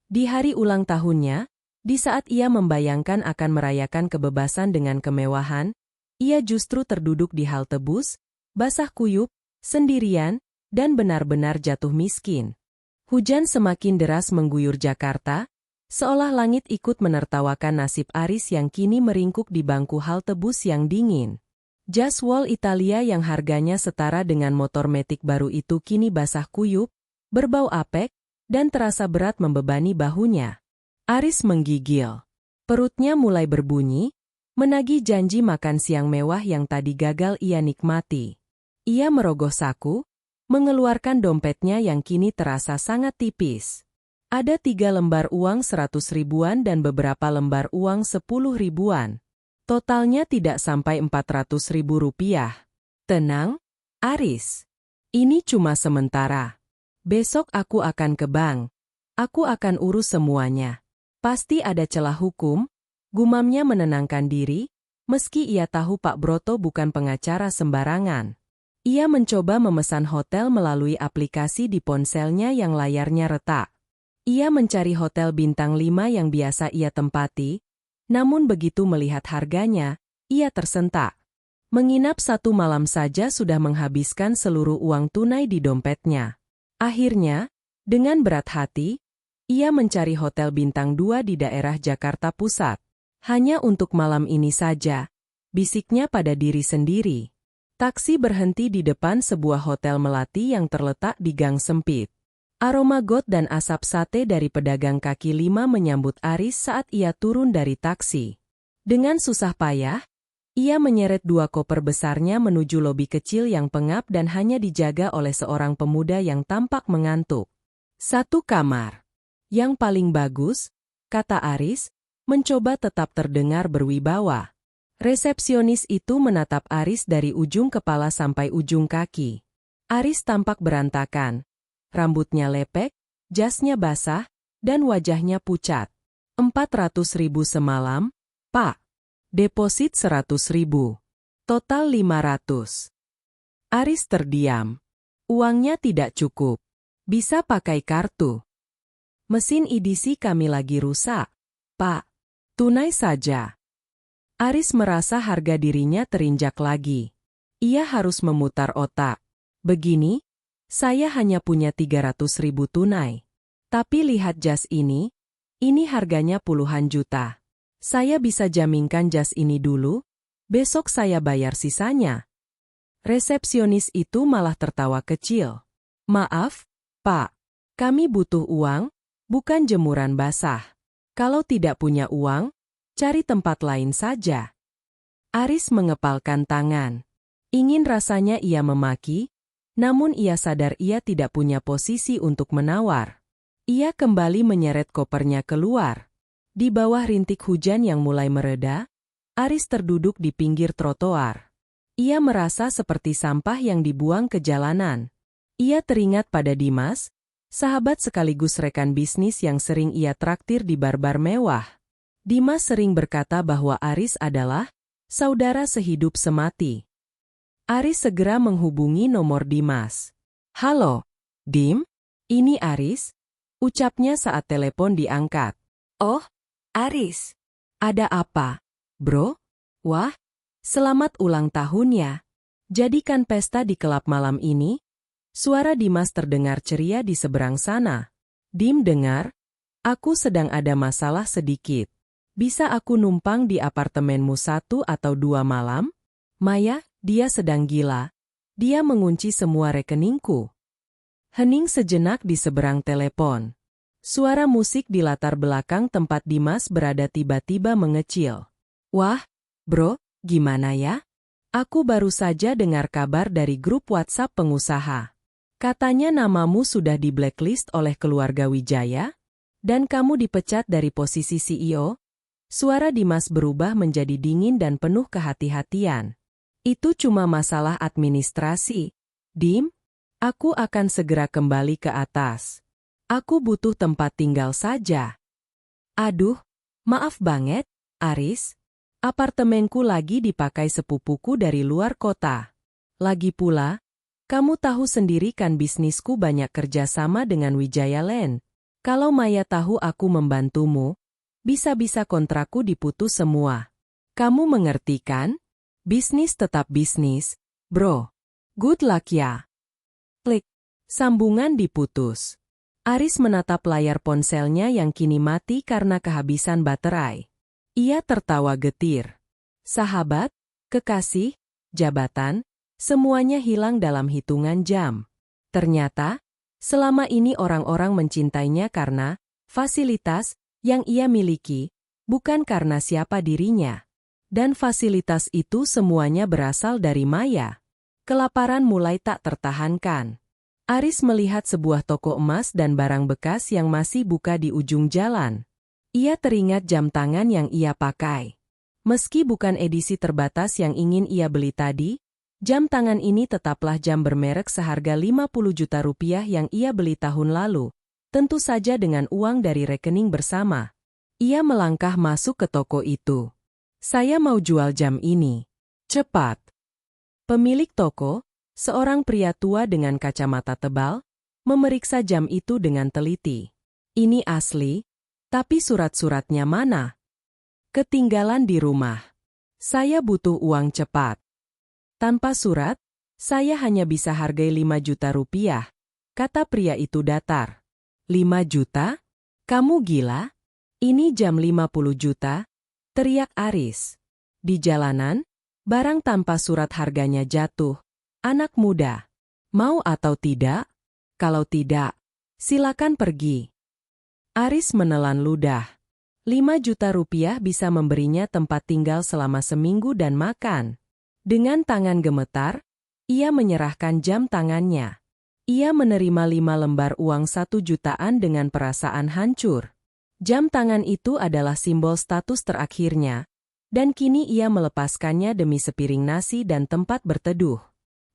Di hari ulang tahunnya, di saat ia membayangkan akan merayakan kebebasan dengan kemewahan, ia justru terduduk di halte bus, basah kuyup, sendirian, dan benar-benar jatuh miskin. Hujan semakin deras mengguyur Jakarta, seolah langit ikut menertawakan nasib Aris yang kini meringkuk di bangku halte bus yang dingin. Jas Wall Italia yang harganya setara dengan motor Matic baru itu kini basah kuyup, berbau apek, dan terasa berat membebani bahunya. Aris menggigil. Perutnya mulai berbunyi, menagih janji makan siang mewah yang tadi gagal ia nikmati. Ia merogoh saku, mengeluarkan dompetnya yang kini terasa sangat tipis. Ada 3 lembar uang 100 ribuan dan beberapa lembar uang 10 ribuan. Totalnya tidak sampai 400 ribu rupiah. Tenang, Aris. Ini cuma sementara. Besok aku akan ke bank. Aku akan urus semuanya. Pasti ada celah hukum, gumamnya menenangkan diri, meski ia tahu Pak Broto bukan pengacara sembarangan. Ia mencoba memesan hotel melalui aplikasi di ponselnya yang layarnya retak. Ia mencari hotel bintang 5 yang biasa ia tempati, namun begitu melihat harganya, ia tersentak. Menginap 1 malam saja sudah menghabiskan seluruh uang tunai di dompetnya. Akhirnya, dengan berat hati, ia mencari hotel bintang 2 di daerah Jakarta Pusat. Hanya untuk malam ini saja, bisiknya pada diri sendiri. Taksi berhenti di depan sebuah hotel melati yang terletak di gang sempit. Aroma got dan asap sate dari pedagang kaki lima menyambut Aris saat ia turun dari taksi. Dengan susah payah, ia menyeret 2 koper besarnya menuju lobi kecil yang pengap dan hanya dijaga oleh seorang pemuda yang tampak mengantuk. 1 kamar. Yang paling bagus, kata Aris, mencoba tetap terdengar berwibawa. Resepsionis itu menatap Aris dari ujung kepala sampai ujung kaki. Aris tampak berantakan. Rambutnya lepek, jasnya basah, dan wajahnya pucat. 400 ribu semalam, Pak. Deposit 100 ribu. Total 500. Aris terdiam. Uangnya tidak cukup. Bisa pakai kartu. Mesin EDC kami lagi rusak, Pak. Tunai saja. Aris merasa harga dirinya terinjak lagi. Ia harus memutar otak. Begini, saya hanya punya 300 ribu tunai. Tapi lihat jas ini harganya puluhan juta. Saya bisa jaminkan jas ini dulu, besok saya bayar sisanya. Resepsionis itu malah tertawa kecil. Maaf, Pak. Kami butuh uang, bukan jemuran basah. Kalau tidak punya uang, cari tempat lain saja. Aris mengepalkan tangan. Ingin rasanya ia memaki, namun ia sadar ia tidak punya posisi untuk menawar. Ia kembali menyeret kopernya keluar. Di bawah rintik hujan yang mulai mereda, Aris terduduk di pinggir trotoar. Ia merasa seperti sampah yang dibuang ke jalanan. Ia teringat pada Dimas, sahabat sekaligus rekan bisnis yang sering ia traktir di bar-bar mewah. Dimas sering berkata bahwa Aris adalah saudara sehidup semati. Aris segera menghubungi nomor Dimas. "Halo, Dim? Ini Aris?" ucapnya saat telepon diangkat.
"Oh, Aris.
"Ada apa, bro?" "Wah, selamat ulang tahun ya. Jadikan pesta di klub malam ini?" Suara Dimas terdengar ceria di seberang sana. "Dim dengar, aku sedang ada masalah sedikit. Bisa aku numpang di apartemenmu 1 atau 2 malam?" "Maya, dia sedang gila. Dia mengunci semua rekeningku." Hening sejenak di seberang telepon. Suara musik di latar belakang tempat Dimas berada tiba-tiba mengecil. "Wah, bro, gimana ya? Aku baru saja dengar kabar dari grup WhatsApp pengusaha. Katanya namamu sudah di blacklist oleh keluarga Wijaya, dan kamu dipecat dari posisi CEO." Suara Dimas berubah menjadi dingin dan penuh kehati-hatian. "Itu cuma masalah administrasi, Dim. Aku akan segera kembali ke atas. Aku butuh tempat tinggal saja." "Aduh, maaf banget, Aris. Apartemenku lagi dipakai sepupuku dari luar kota. Lagi pula, kamu tahu sendiri kan bisnisku banyak kerjasama dengan Wijaya Land. Kalau Maya tahu aku membantumu, bisa-bisa kontrakku diputus semua. Kamu mengerti kan? Bisnis tetap bisnis, bro. Good luck ya." Klik. Sambungan diputus. Aris menatap layar ponselnya yang kini mati karena kehabisan baterai. Ia tertawa getir. Sahabat, kekasih, jabatan, semuanya hilang dalam hitungan jam. Ternyata, selama ini orang-orang mencintainya karena fasilitas yang ia miliki, bukan karena siapa dirinya. Dan fasilitas itu semuanya berasal dari Maya. Kelaparan mulai tak tertahankan. Aris melihat sebuah toko emas dan barang bekas yang masih buka di ujung jalan. Ia teringat jam tangan yang ia pakai. Meski bukan edisi terbatas yang ingin ia beli tadi, jam tangan ini tetaplah jam bermerek seharga 50 juta rupiah yang ia beli tahun lalu, tentu saja dengan uang dari rekening bersama. Ia melangkah masuk ke toko itu. "Saya mau jual jam ini. Cepat." Pemilik toko, seorang pria tua dengan kacamata tebal, memeriksa jam itu dengan teliti. "Ini asli, tapi surat-suratnya mana?" "Ketinggalan di rumah. Saya butuh uang cepat." "Tanpa surat, saya hanya bisa hargai 5 juta rupiah," kata pria itu datar. "5 juta? Kamu gila? Ini jam 50 juta, teriak Aris. Di jalanan, barang tanpa surat harganya jatuh. Anak muda, mau atau tidak? Kalau tidak, silakan pergi." Aris menelan ludah. 5 juta rupiah bisa memberinya tempat tinggal selama seminggu dan makan. Dengan tangan gemetar, ia menyerahkan jam tangannya. Ia menerima 5 lembar uang 1 jutaan dengan perasaan hancur. Jam tangan itu adalah simbol status terakhirnya, dan kini ia melepaskannya demi sepiring nasi dan tempat berteduh.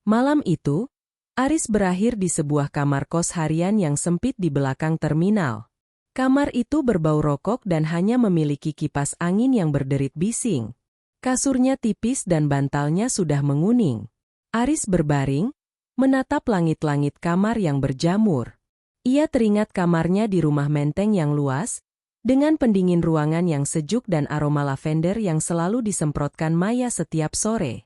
Malam itu, Aris berakhir di sebuah kamar kos harian yang sempit di belakang terminal. Kamar itu berbau rokok dan hanya memiliki kipas angin yang berderit bising. Kasurnya tipis dan bantalnya sudah menguning. Aris berbaring, menatap langit-langit kamar yang berjamur. Ia teringat kamarnya di rumah menteng yang luas, dengan pendingin ruangan yang sejuk dan aroma lavender yang selalu disemprotkan Maya setiap sore.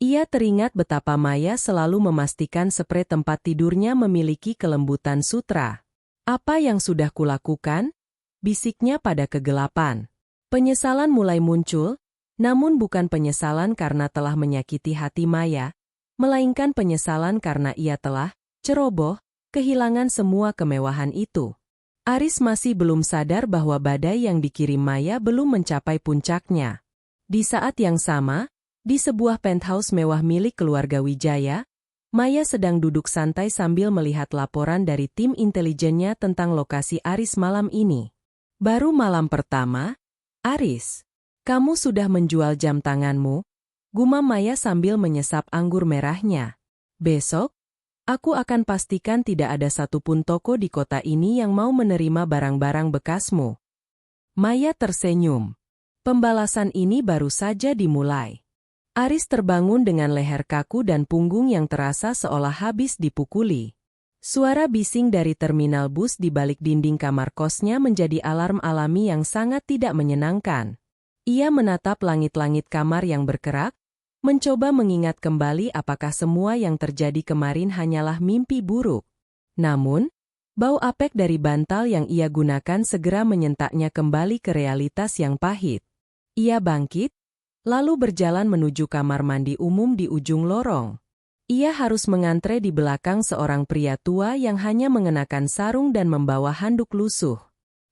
Ia teringat betapa Maya selalu memastikan sprei tempat tidurnya memiliki kelembutan sutra. "Apa yang sudah kulakukan?" bisiknya pada kegelapan. Penyesalan mulai muncul, namun bukan penyesalan karena telah menyakiti hati Maya, melainkan penyesalan karena ia telah ceroboh, kehilangan semua kemewahan itu. Aris masih belum sadar bahwa badai yang dikirim Maya belum mencapai puncaknya. Di saat yang sama, di sebuah penthouse mewah milik keluarga Wijaya, Maya sedang duduk santai sambil melihat laporan dari tim intelijennya tentang lokasi Aris malam ini. Baru malam pertama? Aris, kamu sudah menjual jam tanganmu? Gumam Maya sambil menyesap anggur merahnya. Besok, aku akan pastikan tidak ada satupun toko di kota ini yang mau menerima barang-barang bekasmu. Maya tersenyum. Pembalasan ini baru saja dimulai. Aris terbangun dengan leher kaku dan punggung yang terasa seolah habis dipukuli. Suara bising dari terminal bus di balik dinding kamar kosnya menjadi alarm alami yang sangat tidak menyenangkan. Ia menatap langit-langit kamar yang berkerak, mencoba mengingat kembali apakah semua yang terjadi kemarin hanyalah mimpi buruk. Namun, bau apek dari bantal yang ia gunakan segera menyentaknya kembali ke realitas yang pahit. Ia bangkit, lalu berjalan menuju kamar mandi umum di ujung lorong. Ia harus mengantre di belakang seorang pria tua yang hanya mengenakan sarung dan membawa handuk lusuh.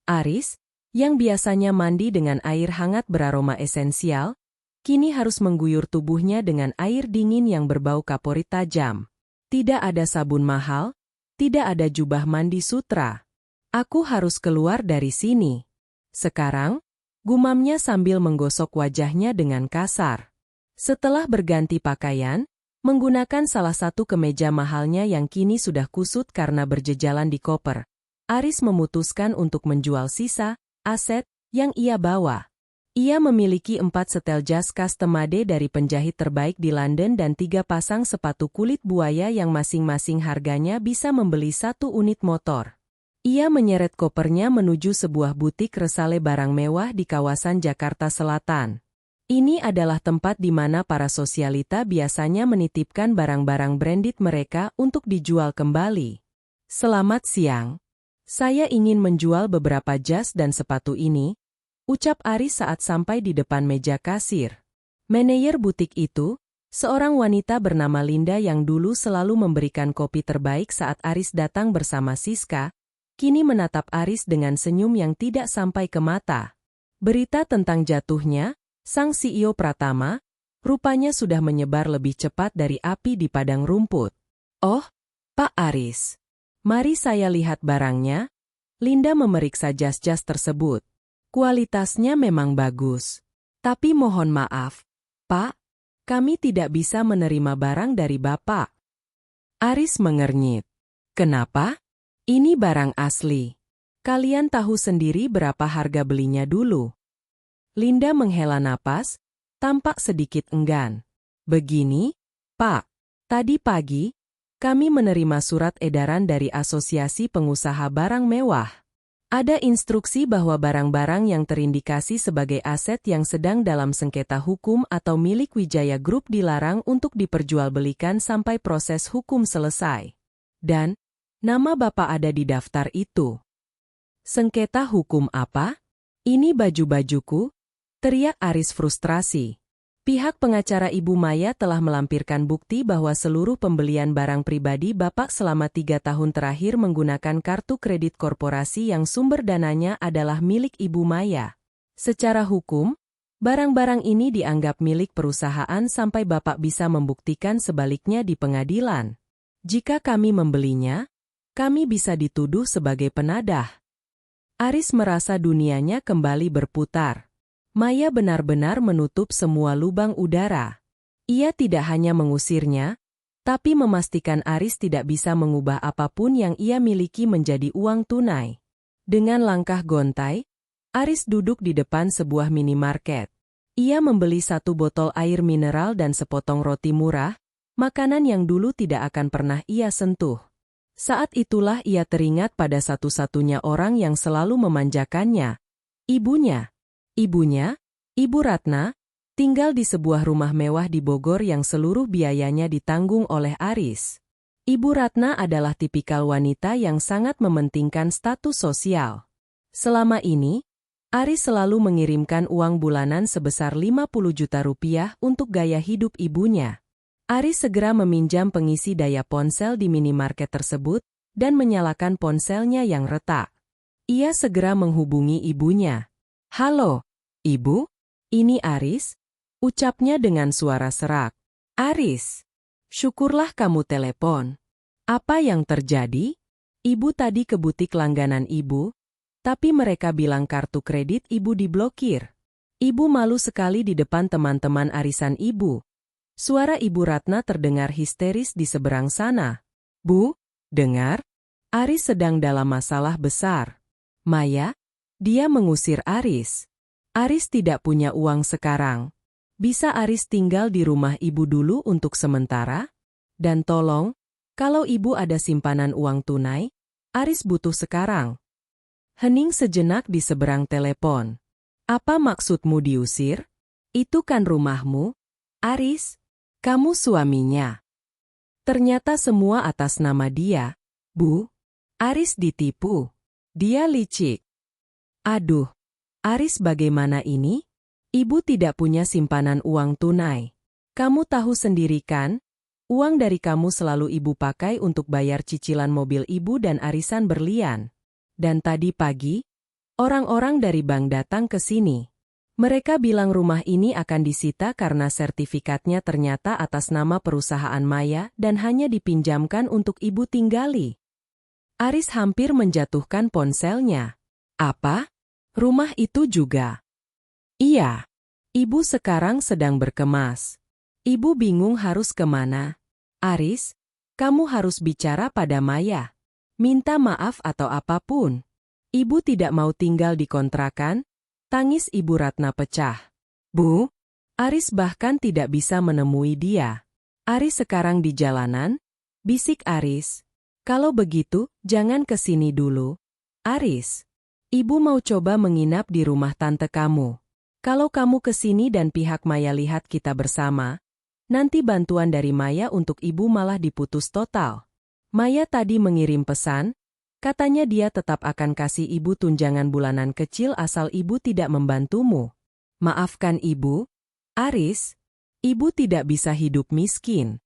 Aris, yang biasanya mandi dengan air hangat beraroma esensial, kini harus mengguyur tubuhnya dengan air dingin yang berbau kaporit tajam. Tidak ada sabun mahal, tidak ada jubah mandi sutra. Aku harus keluar dari sini. Sekarang, gumamnya sambil menggosok wajahnya dengan kasar. Setelah berganti pakaian, menggunakan salah satu kemeja mahalnya yang kini sudah kusut karena berjejalan di koper, Aris memutuskan untuk menjual sisa aset yang ia bawa. Ia memiliki 4 setel jas custom made dari penjahit terbaik di London dan 3 pasang sepatu kulit buaya yang masing-masing harganya bisa membeli 1 unit motor. Ia menyeret kopernya menuju sebuah butik resale barang mewah di kawasan Jakarta Selatan. Ini adalah tempat di mana para sosialita biasanya menitipkan barang-barang branded mereka untuk dijual kembali. Selamat siang. Saya ingin menjual beberapa jas dan sepatu ini, ucap Aris saat sampai di depan meja kasir. Manajer butik itu, seorang wanita bernama Linda yang dulu selalu memberikan kopi terbaik saat Aris datang bersama Siska, kini menatap Aris dengan senyum yang tidak sampai ke mata. Berita tentang jatuhnya sang CEO Pratama, rupanya sudah menyebar lebih cepat dari api di padang rumput. Oh, Pak Aris. Mari saya lihat barangnya. Linda memeriksa jas-jas tersebut. Kualitasnya memang bagus. Tapi mohon maaf, Pak, kami tidak bisa menerima barang dari Bapak. Aris mengernyit. Kenapa? Ini barang asli. Kalian tahu sendiri berapa harga belinya dulu. Linda menghela napas, tampak sedikit enggan. Begini, Pak, tadi pagi, kami menerima surat edaran dari Asosiasi Pengusaha Barang Mewah. Ada instruksi bahwa barang-barang yang terindikasi sebagai aset yang sedang dalam sengketa hukum atau milik Wijaya Group dilarang untuk diperjualbelikan sampai proses hukum selesai. Dan, nama Bapak ada di daftar itu. Sengketa hukum apa? Ini baju-bajuku? Teriak Aris frustrasi. Pihak pengacara Ibu Maya telah melampirkan bukti bahwa seluruh pembelian barang pribadi Bapak selama 3 tahun terakhir menggunakan kartu kredit korporasi yang sumber dananya adalah milik Ibu Maya. Secara hukum, barang-barang ini dianggap milik perusahaan sampai Bapak bisa membuktikan sebaliknya di pengadilan. Jika kami membelinya, kami bisa dituduh sebagai penadah. Aris merasa dunianya kembali berputar. Maya benar-benar menutup semua lubang udara. Ia tidak hanya mengusirnya, tapi memastikan Aris tidak bisa mengubah apapun yang ia miliki menjadi uang tunai. Dengan langkah gontai, Aris duduk di depan sebuah minimarket. Ia membeli 1 botol air mineral dan sepotong roti murah, makanan yang dulu tidak akan pernah ia sentuh. Saat itulah ia teringat pada satu-satunya orang yang selalu memanjakannya. Ibunya. Ibunya, Ibu Ratna, tinggal di sebuah rumah mewah di Bogor yang seluruh biayanya ditanggung oleh Aris. Ibu Ratna adalah tipikal wanita yang sangat mementingkan status sosial. Selama ini, Aris selalu mengirimkan uang bulanan sebesar 50 juta rupiah untuk gaya hidup ibunya. Aris segera meminjam pengisi daya ponsel di minimarket tersebut dan menyalakan ponselnya yang retak. Ia segera menghubungi ibunya. Halo, Ibu? Ini Aris? Ucapnya dengan suara serak. Aris, Syukurlah kamu telepon. Apa yang terjadi? Ibu tadi ke butik langganan ibu, tapi mereka bilang kartu kredit ibu diblokir. Ibu malu sekali di depan teman-teman arisan ibu. Suara Ibu Ratna terdengar histeris di seberang sana. Bu, dengar? Aris sedang dalam masalah besar. Maya, dia mengusir Aris. Aris tidak punya uang sekarang. Bisa Aris tinggal di rumah ibu dulu untuk sementara? Dan tolong, kalau ibu ada simpanan uang tunai, Aris butuh sekarang. Hening sejenak di seberang telepon. Apa maksudmu diusir? Itu kan rumahmu, Aris. Kamu suaminya. Ternyata semua atas nama dia. Bu, Aris ditipu. Dia licik. Aduh, Aris bagaimana ini? Ibu tidak punya simpanan uang tunai. Kamu tahu sendiri kan? Uang dari kamu selalu ibu pakai untuk bayar cicilan mobil ibu dan arisan berlian. Dan tadi pagi, orang-orang dari bank datang ke sini. Mereka bilang rumah ini akan disita karena sertifikatnya ternyata atas nama perusahaan Maya dan hanya dipinjamkan untuk ibu tinggali. Aris hampir menjatuhkan ponselnya. Apa? Rumah itu juga? Iya. Ibu sekarang sedang berkemas. Ibu bingung harus kemana. Aris, kamu harus bicara pada Maya. Minta maaf atau apapun. Ibu tidak mau tinggal di kontrakan. Tangis Ibu Ratna pecah. Bu, Aris bahkan tidak bisa menemui dia. Aris sekarang di jalanan? Bisik Aris. Kalau begitu, jangan ke sini dulu. Aris, ibu mau coba menginap di rumah tante kamu. Kalau kamu ke sini dan pihak Maya lihat kita bersama, nanti bantuan dari Maya untuk ibu malah diputus total. Maya tadi mengirim pesan, katanya dia tetap akan kasih ibu tunjangan bulanan kecil asal ibu tidak membantumu. Maafkan ibu, Aris, ibu tidak bisa hidup miskin.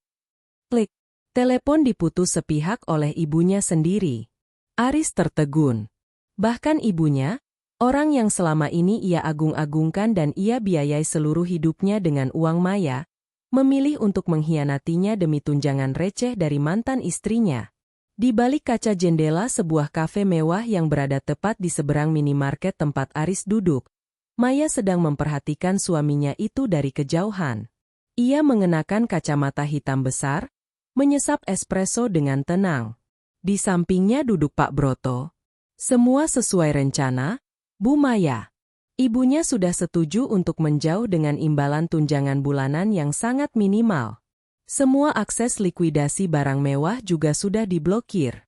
Klik, telepon diputus sepihak oleh ibunya sendiri. Aris tertegun. Bahkan ibunya, orang yang selama ini ia agung-agungkan dan ia biayai seluruh hidupnya dengan uang Maya, memilih untuk mengkhianatinya demi tunjangan receh dari mantan istrinya. Di balik kaca jendela sebuah kafe mewah yang berada tepat di seberang minimarket tempat Aris duduk, Maya sedang memperhatikan suaminya itu dari kejauhan. Ia mengenakan kacamata hitam besar, menyesap espresso dengan tenang. Di sampingnya duduk Pak Broto. Semua sesuai rencana, Bu Maya. Ibunya sudah setuju untuk menjauh dengan imbalan tunjangan bulanan yang sangat minimal. Semua akses likuidasi barang mewah juga sudah diblokir.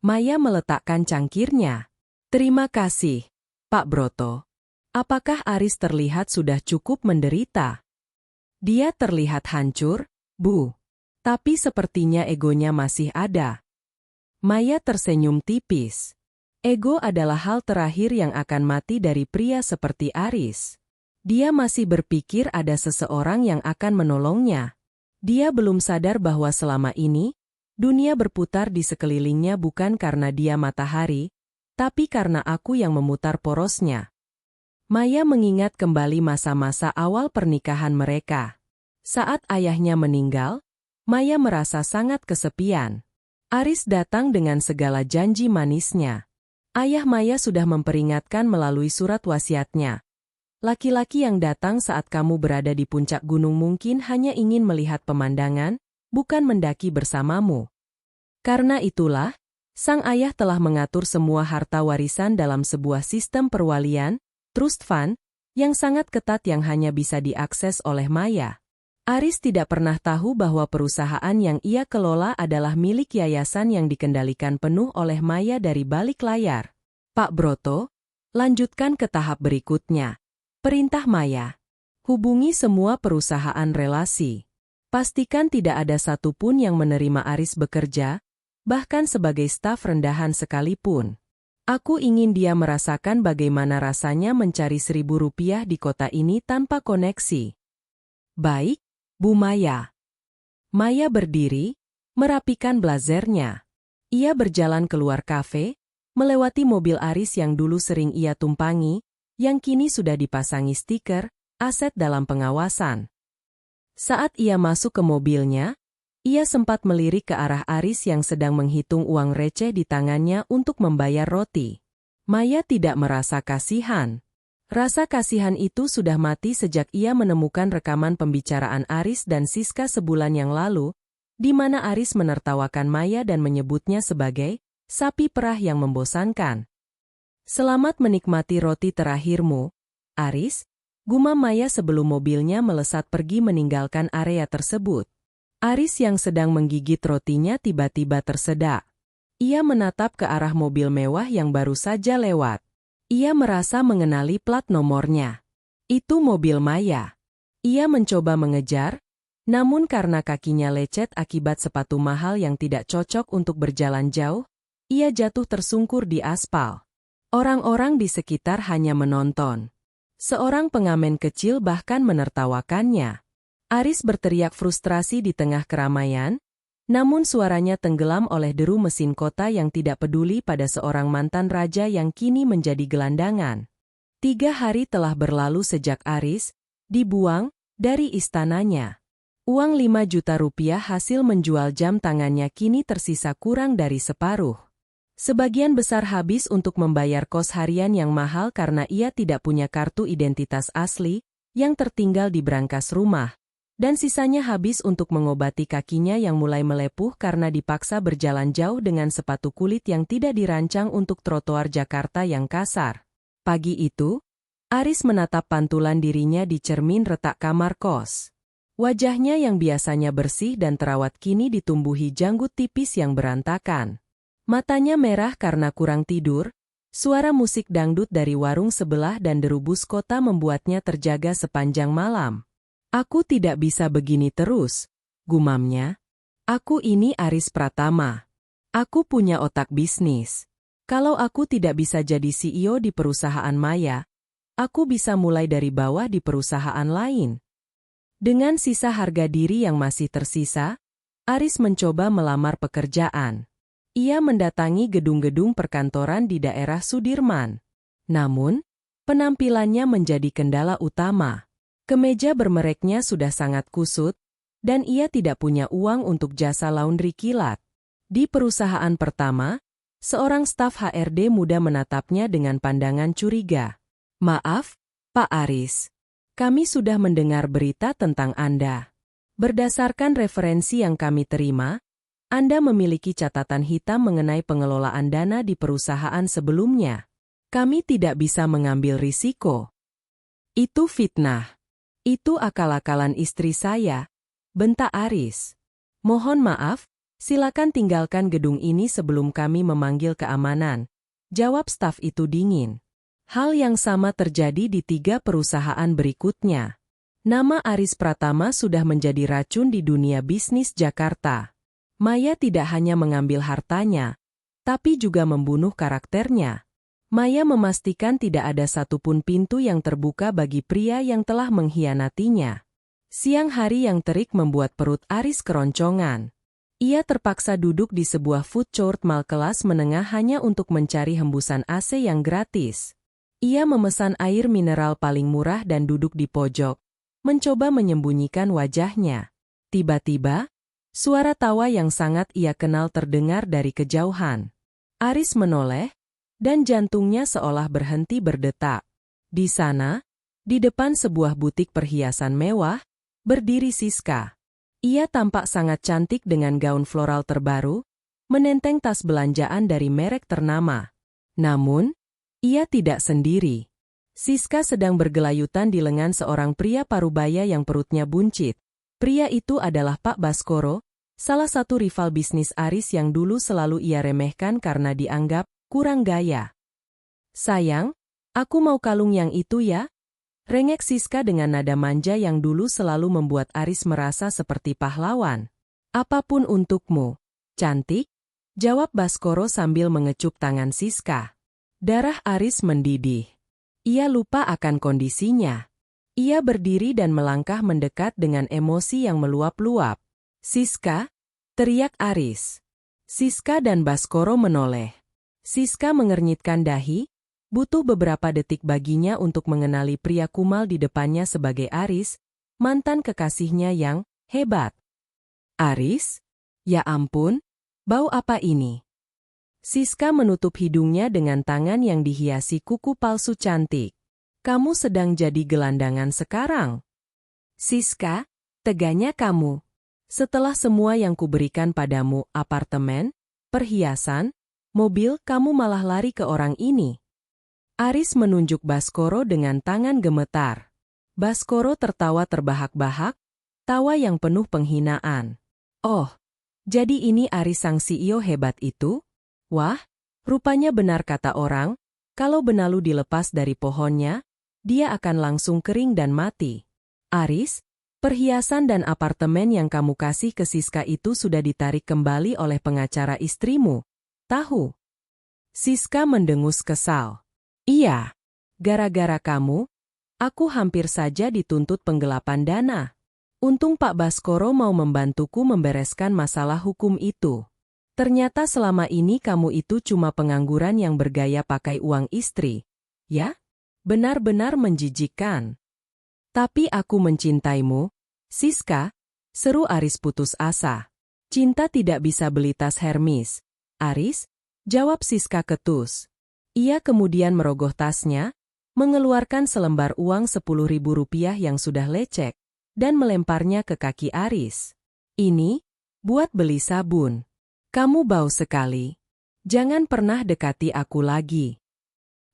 Maya meletakkan cangkirnya. Terima kasih, Pak Broto. Apakah Aris terlihat sudah cukup menderita? Dia terlihat hancur, Bu. Tapi sepertinya egonya masih ada. Maya tersenyum tipis. Ego adalah hal terakhir yang akan mati dari pria seperti Aris. Dia masih berpikir ada seseorang yang akan menolongnya. Dia belum sadar bahwa selama ini, dunia berputar di sekelilingnya bukan karena dia matahari, tapi karena aku yang memutar porosnya. Maya mengingat kembali masa-masa awal pernikahan mereka. Saat ayahnya meninggal, Maya merasa sangat kesepian. Aris datang dengan segala janji manisnya. Ayah Maya sudah memperingatkan melalui surat wasiatnya. Laki-laki yang datang saat kamu berada di puncak gunung mungkin hanya ingin melihat pemandangan, bukan mendaki bersamamu. Karena itulah, sang ayah telah mengatur semua harta warisan dalam sebuah sistem perwalian, trust fund, yang sangat ketat yang hanya bisa diakses oleh Maya. Aris tidak pernah tahu bahwa perusahaan yang ia kelola adalah milik yayasan yang dikendalikan penuh oleh Maya dari balik layar. Pak Broto, lanjutkan ke tahap berikutnya. Perintah Maya. Hubungi semua perusahaan relasi. Pastikan tidak ada satupun yang menerima Aris bekerja, bahkan sebagai staf rendahan sekalipun. Aku ingin dia merasakan bagaimana rasanya mencari Rp1.000 di kota ini tanpa koneksi. Baik, Bu Maya. Maya berdiri, merapikan blazernya. Ia berjalan keluar kafe, melewati mobil Aris yang dulu sering ia tumpangi, yang kini sudah dipasangi stiker, aset dalam pengawasan. Saat ia masuk ke mobilnya, Ia sempat melirik ke arah Aris yang sedang menghitung uang receh di tangannya untuk membayar roti. Maya tidak merasa kasihan. Rasa kasihan itu sudah mati sejak ia menemukan rekaman pembicaraan Aris dan Siska sebulan yang lalu, di mana Aris menertawakan Maya dan menyebutnya sebagai sapi perah yang membosankan. Selamat menikmati roti terakhirmu, Aris, gumam Maya sebelum mobilnya melesat pergi meninggalkan area tersebut. Aris yang sedang menggigit rotinya tiba-tiba tersedak. Ia menatap ke arah mobil mewah yang baru saja lewat. Ia merasa mengenali plat nomornya. Itu mobil Maya. Ia mencoba mengejar, namun karena kakinya lecet akibat sepatu mahal yang tidak cocok untuk berjalan jauh, ia jatuh tersungkur di aspal. Orang-orang di sekitar hanya menonton. Seorang pengamen kecil bahkan menertawakannya. Aris berteriak frustrasi di tengah keramaian, namun suaranya tenggelam oleh deru mesin kota yang tidak peduli pada seorang mantan raja yang kini menjadi gelandangan. 3 hari telah berlalu sejak Aris dibuang dari istananya. Uang 5 juta rupiah hasil menjual jam tangannya kini tersisa kurang dari separuh. Sebagian besar habis untuk membayar kos harian yang mahal karena ia tidak punya kartu identitas asli yang tertinggal di brankas rumah. Dan sisanya habis untuk mengobati kakinya yang mulai melepuh karena dipaksa berjalan jauh dengan sepatu kulit yang tidak dirancang untuk trotoar Jakarta yang kasar. Pagi itu, Aris menatap pantulan dirinya di cermin retak kamar kos. Wajahnya yang biasanya bersih dan terawat kini ditumbuhi janggut tipis yang berantakan. Matanya merah karena kurang tidur, suara musik dangdut dari warung sebelah dan deru bus kota membuatnya terjaga sepanjang malam. Aku tidak bisa begini terus, gumamnya. Aku ini Aris Pratama. Aku punya otak bisnis. Kalau aku tidak bisa jadi CEO di perusahaan Maya, aku bisa mulai dari bawah di perusahaan lain. Dengan sisa harga diri yang masih tersisa, Aris mencoba melamar pekerjaan. Ia mendatangi gedung-gedung perkantoran di daerah Sudirman. Namun, penampilannya menjadi kendala utama. Kemeja bermereknya sudah sangat kusut, dan ia tidak punya uang untuk jasa laundry kilat. Di perusahaan pertama, seorang staf HRD muda menatapnya dengan pandangan curiga. Maaf, Pak Aris. Kami sudah mendengar berita tentang Anda. Berdasarkan referensi yang kami terima, Anda memiliki catatan hitam mengenai pengelolaan dana di perusahaan sebelumnya. Kami tidak bisa mengambil risiko. Itu fitnah. Itu akal-akalan istri saya, bentak Aris. Mohon maaf, silakan tinggalkan gedung ini sebelum kami memanggil keamanan, jawab staf itu dingin. Hal yang sama terjadi di 3 perusahaan berikutnya. Nama Aris Pratama sudah menjadi racun di dunia bisnis Jakarta. Maya tidak hanya mengambil hartanya, tapi juga membunuh karakternya. Maya memastikan tidak ada satupun pintu yang terbuka bagi pria yang telah mengkhianatinya. Siang hari yang terik membuat perut Aris keroncongan. Ia terpaksa duduk di sebuah food court mall kelas menengah hanya untuk mencari hembusan AC yang gratis. Ia memesan air mineral paling murah dan duduk di pojok, mencoba menyembunyikan wajahnya. Tiba-tiba, suara tawa yang sangat ia kenal terdengar dari kejauhan. Aris menoleh, dan jantungnya seolah berhenti berdetak. Di sana, di depan sebuah butik perhiasan mewah, berdiri Siska. Ia tampak sangat cantik dengan gaun floral terbaru, menenteng tas belanjaan dari merek ternama. Namun, ia tidak sendiri. Siska sedang bergelayutan di lengan seorang pria parubaya yang perutnya buncit. Pria itu adalah Pak Baskoro, salah satu rival bisnis Aris yang dulu selalu ia remehkan karena dianggap kurang gaya. Sayang, aku mau kalung yang itu ya? Rengek Siska dengan nada manja yang dulu selalu membuat Aris merasa seperti pahlawan. Apapun untukmu, cantik, jawab Baskoro sambil mengecup tangan Siska. Darah Aris mendidih. Ia lupa akan kondisinya. Ia berdiri dan melangkah mendekat dengan emosi yang meluap-luap. Siska, teriak Aris. Siska dan Baskoro menoleh. Siska mengernyitkan dahi, butuh beberapa detik baginya untuk mengenali pria kumal di depannya sebagai Aris, mantan kekasihnya yang hebat. Aris? Ya ampun, bau apa ini? Siska menutup hidungnya dengan tangan yang dihiasi kuku palsu cantik. Kamu sedang jadi gelandangan sekarang.
Siska, teganya kamu.
Setelah semua yang kuberikan padamu, apartemen, perhiasan, mobil, kamu malah lari ke orang ini. Aris menunjuk Baskoro dengan tangan gemetar. Baskoro tertawa terbahak-bahak, tawa yang penuh penghinaan. Oh, jadi ini Aris sang CEO hebat itu? Wah, rupanya benar kata orang, kalau benalu dilepas dari pohonnya, dia akan langsung kering dan mati. Aris, perhiasan dan apartemen yang kamu kasih ke Siska itu sudah ditarik kembali oleh pengacara istrimu. Tahu? Siska mendengus kesal. Iya, gara-gara kamu, aku hampir saja dituntut penggelapan dana. Untung Pak Baskoro mau membantuku membereskan masalah hukum itu. Ternyata selama ini kamu itu cuma pengangguran yang bergaya pakai uang istri. Ya? Benar-benar menjijikkan. Tapi aku mencintaimu, Siska, seru Aris putus asa. Cinta tidak bisa beli tas Hermes. Aris, jawab Siska ketus. Ia kemudian merogoh tasnya, mengeluarkan selembar uang 10.000 rupiah yang sudah lecek, dan melemparnya ke kaki Aris. Ini, buat beli sabun. Kamu bau sekali. Jangan pernah dekati aku lagi.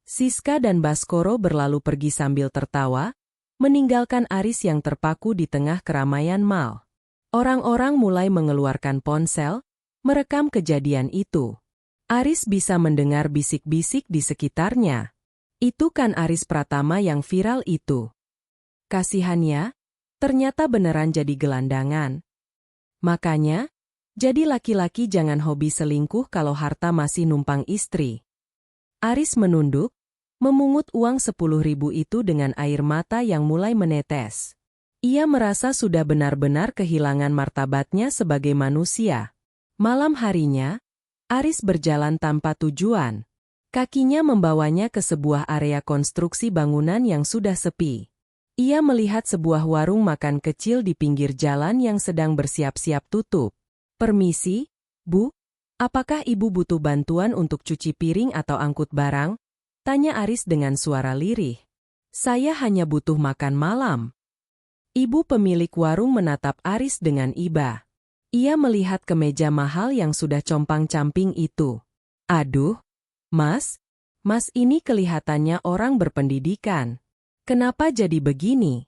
Siska dan Baskoro berlalu pergi sambil tertawa, meninggalkan Aris yang terpaku di tengah keramaian mal. Orang-orang mulai mengeluarkan ponsel, merekam kejadian itu. Aris bisa mendengar bisik-bisik di sekitarnya. Itu kan Aris Pratama yang viral itu. Kasihannya, ternyata beneran jadi gelandangan. Makanya, jadi laki-laki jangan hobi selingkuh kalau harta masih numpang istri. Aris menunduk, memungut uang 10.000 itu dengan air mata yang mulai menetes. Ia merasa sudah benar-benar kehilangan martabatnya sebagai manusia. Malam harinya, Aris berjalan tanpa tujuan. Kakinya membawanya ke sebuah area konstruksi bangunan yang sudah sepi. Ia melihat sebuah warung makan kecil di pinggir jalan yang sedang bersiap-siap tutup. Permisi, Bu, apakah Ibu butuh bantuan untuk cuci piring atau angkut barang? Tanya Aris dengan suara lirih. Saya hanya butuh makan malam. Ibu pemilik warung menatap Aris dengan iba. Ia melihat kemeja mahal yang sudah compang-camping itu. Aduh, Mas ini kelihatannya orang berpendidikan. Kenapa jadi begini?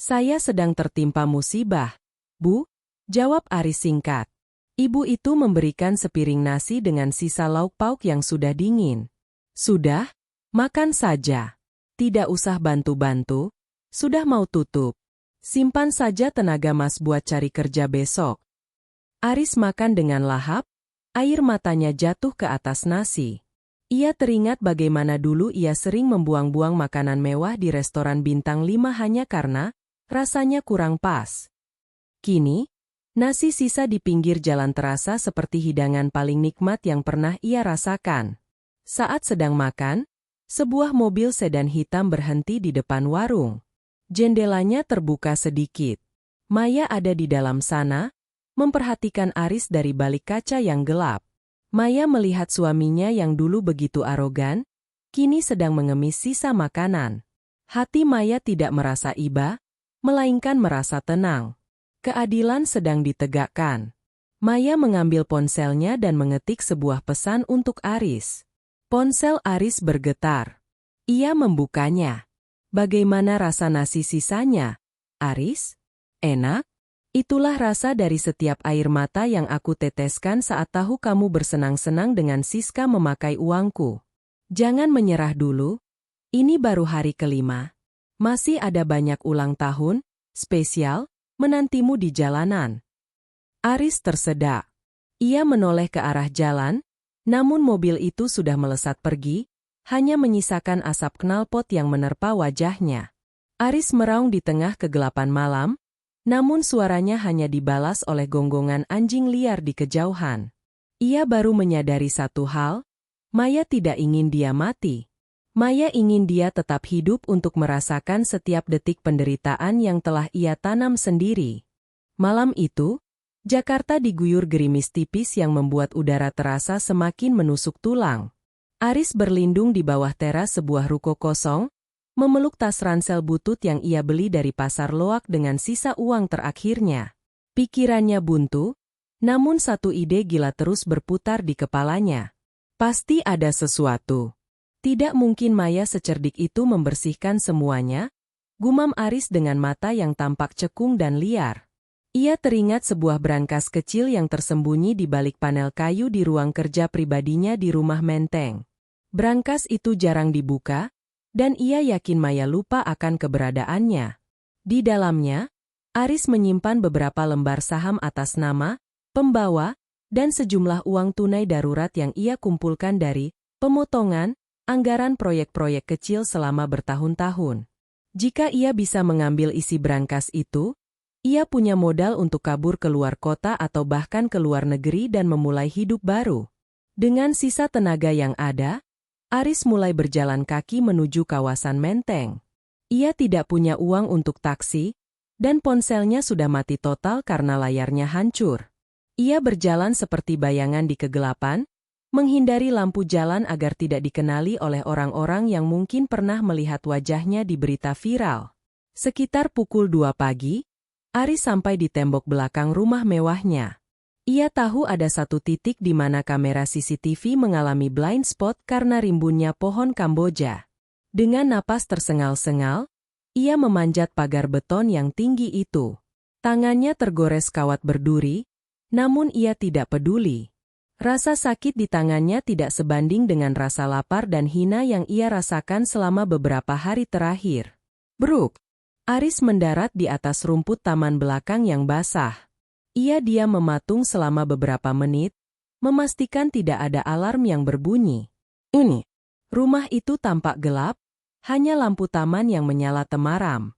Saya sedang tertimpa musibah, Bu. Jawab Aris singkat. Ibu itu memberikan sepiring nasi dengan sisa lauk pauk yang sudah dingin. Sudah, makan saja. Tidak usah bantu-bantu, sudah mau tutup. Simpan saja tenaga Mas buat cari kerja besok. Aris makan dengan lahap, air matanya jatuh ke atas nasi. Ia teringat bagaimana dulu ia sering membuang-buang makanan mewah di restoran bintang 5 hanya karena rasanya kurang pas. Kini, nasi sisa di pinggir jalan terasa seperti hidangan paling nikmat yang pernah ia rasakan. Saat sedang makan, sebuah mobil sedan hitam berhenti di depan warung. Jendelanya terbuka sedikit. Maya ada di dalam sana, memperhatikan Aris dari balik kaca yang gelap. Maya melihat suaminya yang dulu begitu arogan, kini sedang mengemis sisa makanan. Hati Maya tidak merasa iba, melainkan merasa tenang. Keadilan sedang ditegakkan. Maya mengambil ponselnya dan mengetik sebuah pesan untuk Aris. Ponsel Aris bergetar. Ia membukanya. Bagaimana rasa nasi sisanya, Aris? Enak? Itulah rasa dari setiap air mata yang aku teteskan saat tahu kamu bersenang-senang dengan Siska memakai uangku. Jangan menyerah dulu. Ini baru hari kelima. Masih ada banyak ulang tahun, spesial, menantimu di jalanan. Aris tersedak. Ia menoleh ke arah jalan, namun mobil itu sudah melesat pergi, hanya menyisakan asap knalpot yang menerpa wajahnya. Aris meraung di tengah kegelapan malam, namun suaranya hanya dibalas oleh gonggongan anjing liar di kejauhan. Ia baru menyadari satu hal, Maya tidak ingin dia mati. Maya ingin dia tetap hidup untuk merasakan setiap detik penderitaan yang telah ia tanam sendiri. Malam itu, Jakarta diguyur gerimis tipis yang membuat udara terasa semakin menusuk tulang. Aris berlindung di bawah teras sebuah ruko kosong, memeluk tas ransel butut yang ia beli dari pasar loak dengan sisa uang terakhirnya. Pikirannya buntu, namun satu ide gila terus berputar di kepalanya. Pasti ada sesuatu. Tidak mungkin Maya secerdik itu membersihkan semuanya, gumam Aris dengan mata yang tampak cekung dan liar. Ia teringat sebuah brankas kecil yang tersembunyi di balik panel kayu di ruang kerja pribadinya di rumah Menteng. Brankas itu jarang dibuka, dan ia yakin Maya lupa akan keberadaannya. Di dalamnya, Aris menyimpan beberapa lembar saham atas nama, pembawa, dan sejumlah uang tunai darurat yang ia kumpulkan dari pemotongan, anggaran proyek-proyek kecil selama bertahun-tahun. Jika ia bisa mengambil isi brankas itu, ia punya modal untuk kabur ke luar kota atau bahkan ke luar negeri dan memulai hidup baru. Dengan sisa tenaga yang ada, Aris mulai berjalan kaki menuju kawasan Menteng. Ia tidak punya uang untuk taksi, dan ponselnya sudah mati total karena layarnya hancur. Ia berjalan seperti bayangan di kegelapan, menghindari lampu jalan agar tidak dikenali oleh orang-orang yang mungkin pernah melihat wajahnya di berita viral. Sekitar pukul 2 pagi, Aris sampai di tembok belakang rumah mewahnya. Ia tahu ada satu titik di mana kamera CCTV mengalami blind spot karena rimbunnya pohon Kamboja. Dengan napas tersengal-sengal, ia memanjat pagar beton yang tinggi itu. Tangannya tergores kawat berduri, namun ia tidak peduli. Rasa sakit di tangannya tidak sebanding dengan rasa lapar dan hina yang ia rasakan selama beberapa hari terakhir. Bruk! Aris mendarat di atas rumput taman belakang yang basah. Ia diam mematung selama beberapa menit, memastikan tidak ada alarm yang berbunyi. Rumah itu tampak gelap, hanya lampu taman yang menyala temaram.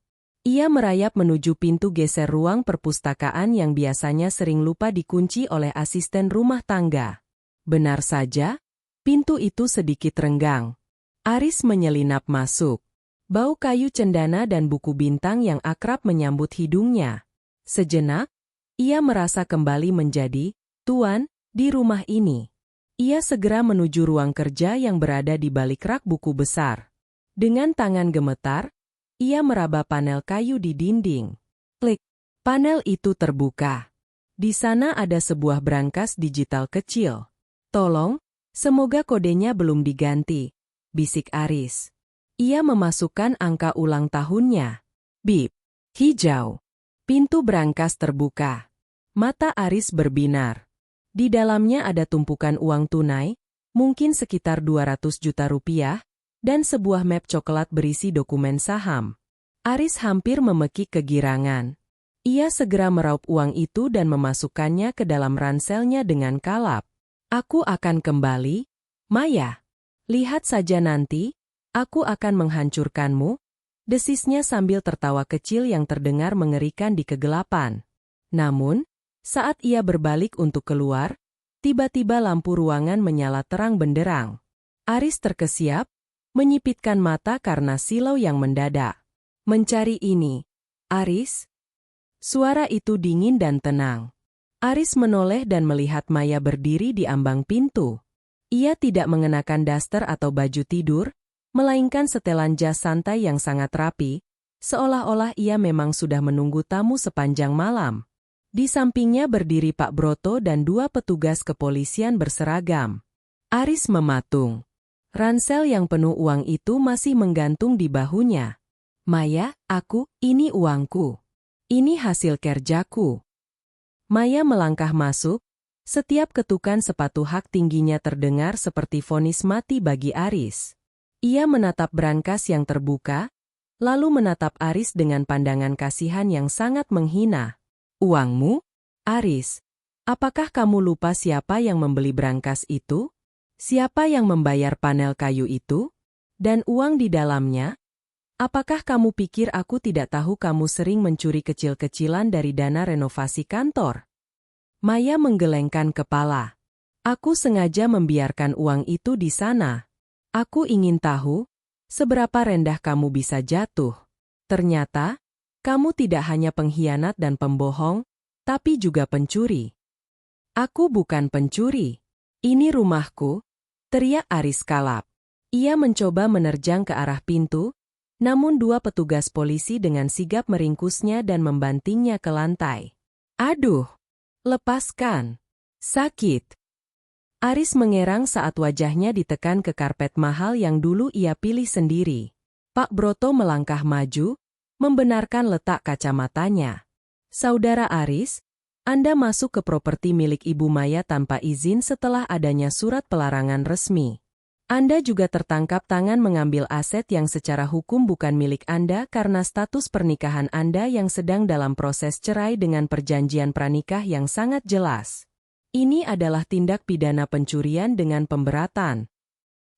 Ia merayap menuju pintu geser ruang perpustakaan yang biasanya sering lupa dikunci oleh asisten rumah tangga. Benar saja, pintu itu sedikit renggang. Aris menyelinap masuk. Bau kayu cendana dan buku bintang yang akrab menyambut hidungnya. Sejenak, ia merasa kembali menjadi tuan di rumah ini. Ia segera menuju ruang kerja yang berada di balik rak buku besar. Dengan tangan gemetar, ia meraba panel kayu di dinding. Klik, panel itu terbuka. Di sana ada sebuah brankas digital kecil. Tolong, semoga kodenya belum diganti, bisik Aris. Ia memasukkan angka ulang tahunnya. Bip. Hijau. Pintu brankas terbuka. Mata Aris berbinar. Di dalamnya ada tumpukan uang tunai, mungkin sekitar 200 juta rupiah, dan sebuah map coklat berisi dokumen saham. Aris hampir memekik kegirangan. Ia segera meraup uang itu dan memasukkannya ke dalam ranselnya dengan kalap. Aku akan kembali, Maya. Lihat saja nanti. Aku akan menghancurkanmu, desisnya sambil tertawa kecil yang terdengar mengerikan di kegelapan. Namun, saat ia berbalik untuk keluar, tiba-tiba lampu ruangan menyala terang benderang. Aris terkesiap, menyipitkan mata karena silau yang mendadak. Mencari ini, Aris? Suara itu dingin dan tenang. Aris menoleh dan melihat Maya berdiri di ambang pintu. Ia tidak mengenakan daster atau baju tidur, melainkan setelan jas santai yang sangat rapi, seolah-olah ia memang sudah menunggu tamu sepanjang malam. Di sampingnya berdiri Pak Broto dan 2 petugas kepolisian berseragam. Aris mematung. Ransel yang penuh uang itu masih menggantung di bahunya. Maya, ini uangku. Ini hasil kerjaku. Maya melangkah masuk, setiap ketukan sepatu hak tingginya terdengar seperti vonis mati bagi Aris. Ia menatap brankas yang terbuka, lalu menatap Aris dengan pandangan kasihan yang sangat menghina. Uangmu? Aris, apakah kamu lupa siapa yang membeli brankas itu? Siapa yang membayar panel kayu itu? Dan uang di dalamnya? Apakah kamu pikir aku tidak tahu kamu sering mencuri kecil-kecilan dari dana renovasi kantor? Maya menggelengkan kepala. Aku sengaja membiarkan uang itu di sana. Aku ingin tahu, seberapa rendah kamu bisa jatuh. Ternyata, kamu tidak hanya pengkhianat dan pembohong, tapi juga pencuri. Aku bukan pencuri. Ini rumahku, teriak Aris kalap. Ia mencoba menerjang ke arah pintu, namun dua petugas polisi dengan sigap meringkusnya dan membantingnya ke lantai. Aduh, lepaskan. Sakit. Aris mengerang saat wajahnya ditekan ke karpet mahal yang dulu ia pilih sendiri. Pak Broto melangkah maju, membenarkan letak kacamatanya. Saudara Aris, Anda masuk ke properti milik Ibu Maya tanpa izin setelah adanya surat pelarangan resmi. Anda juga tertangkap tangan mengambil aset yang secara hukum bukan milik Anda karena status pernikahan Anda yang sedang dalam proses cerai dengan perjanjian pranikah yang sangat jelas. Ini adalah tindak pidana pencurian dengan pemberatan.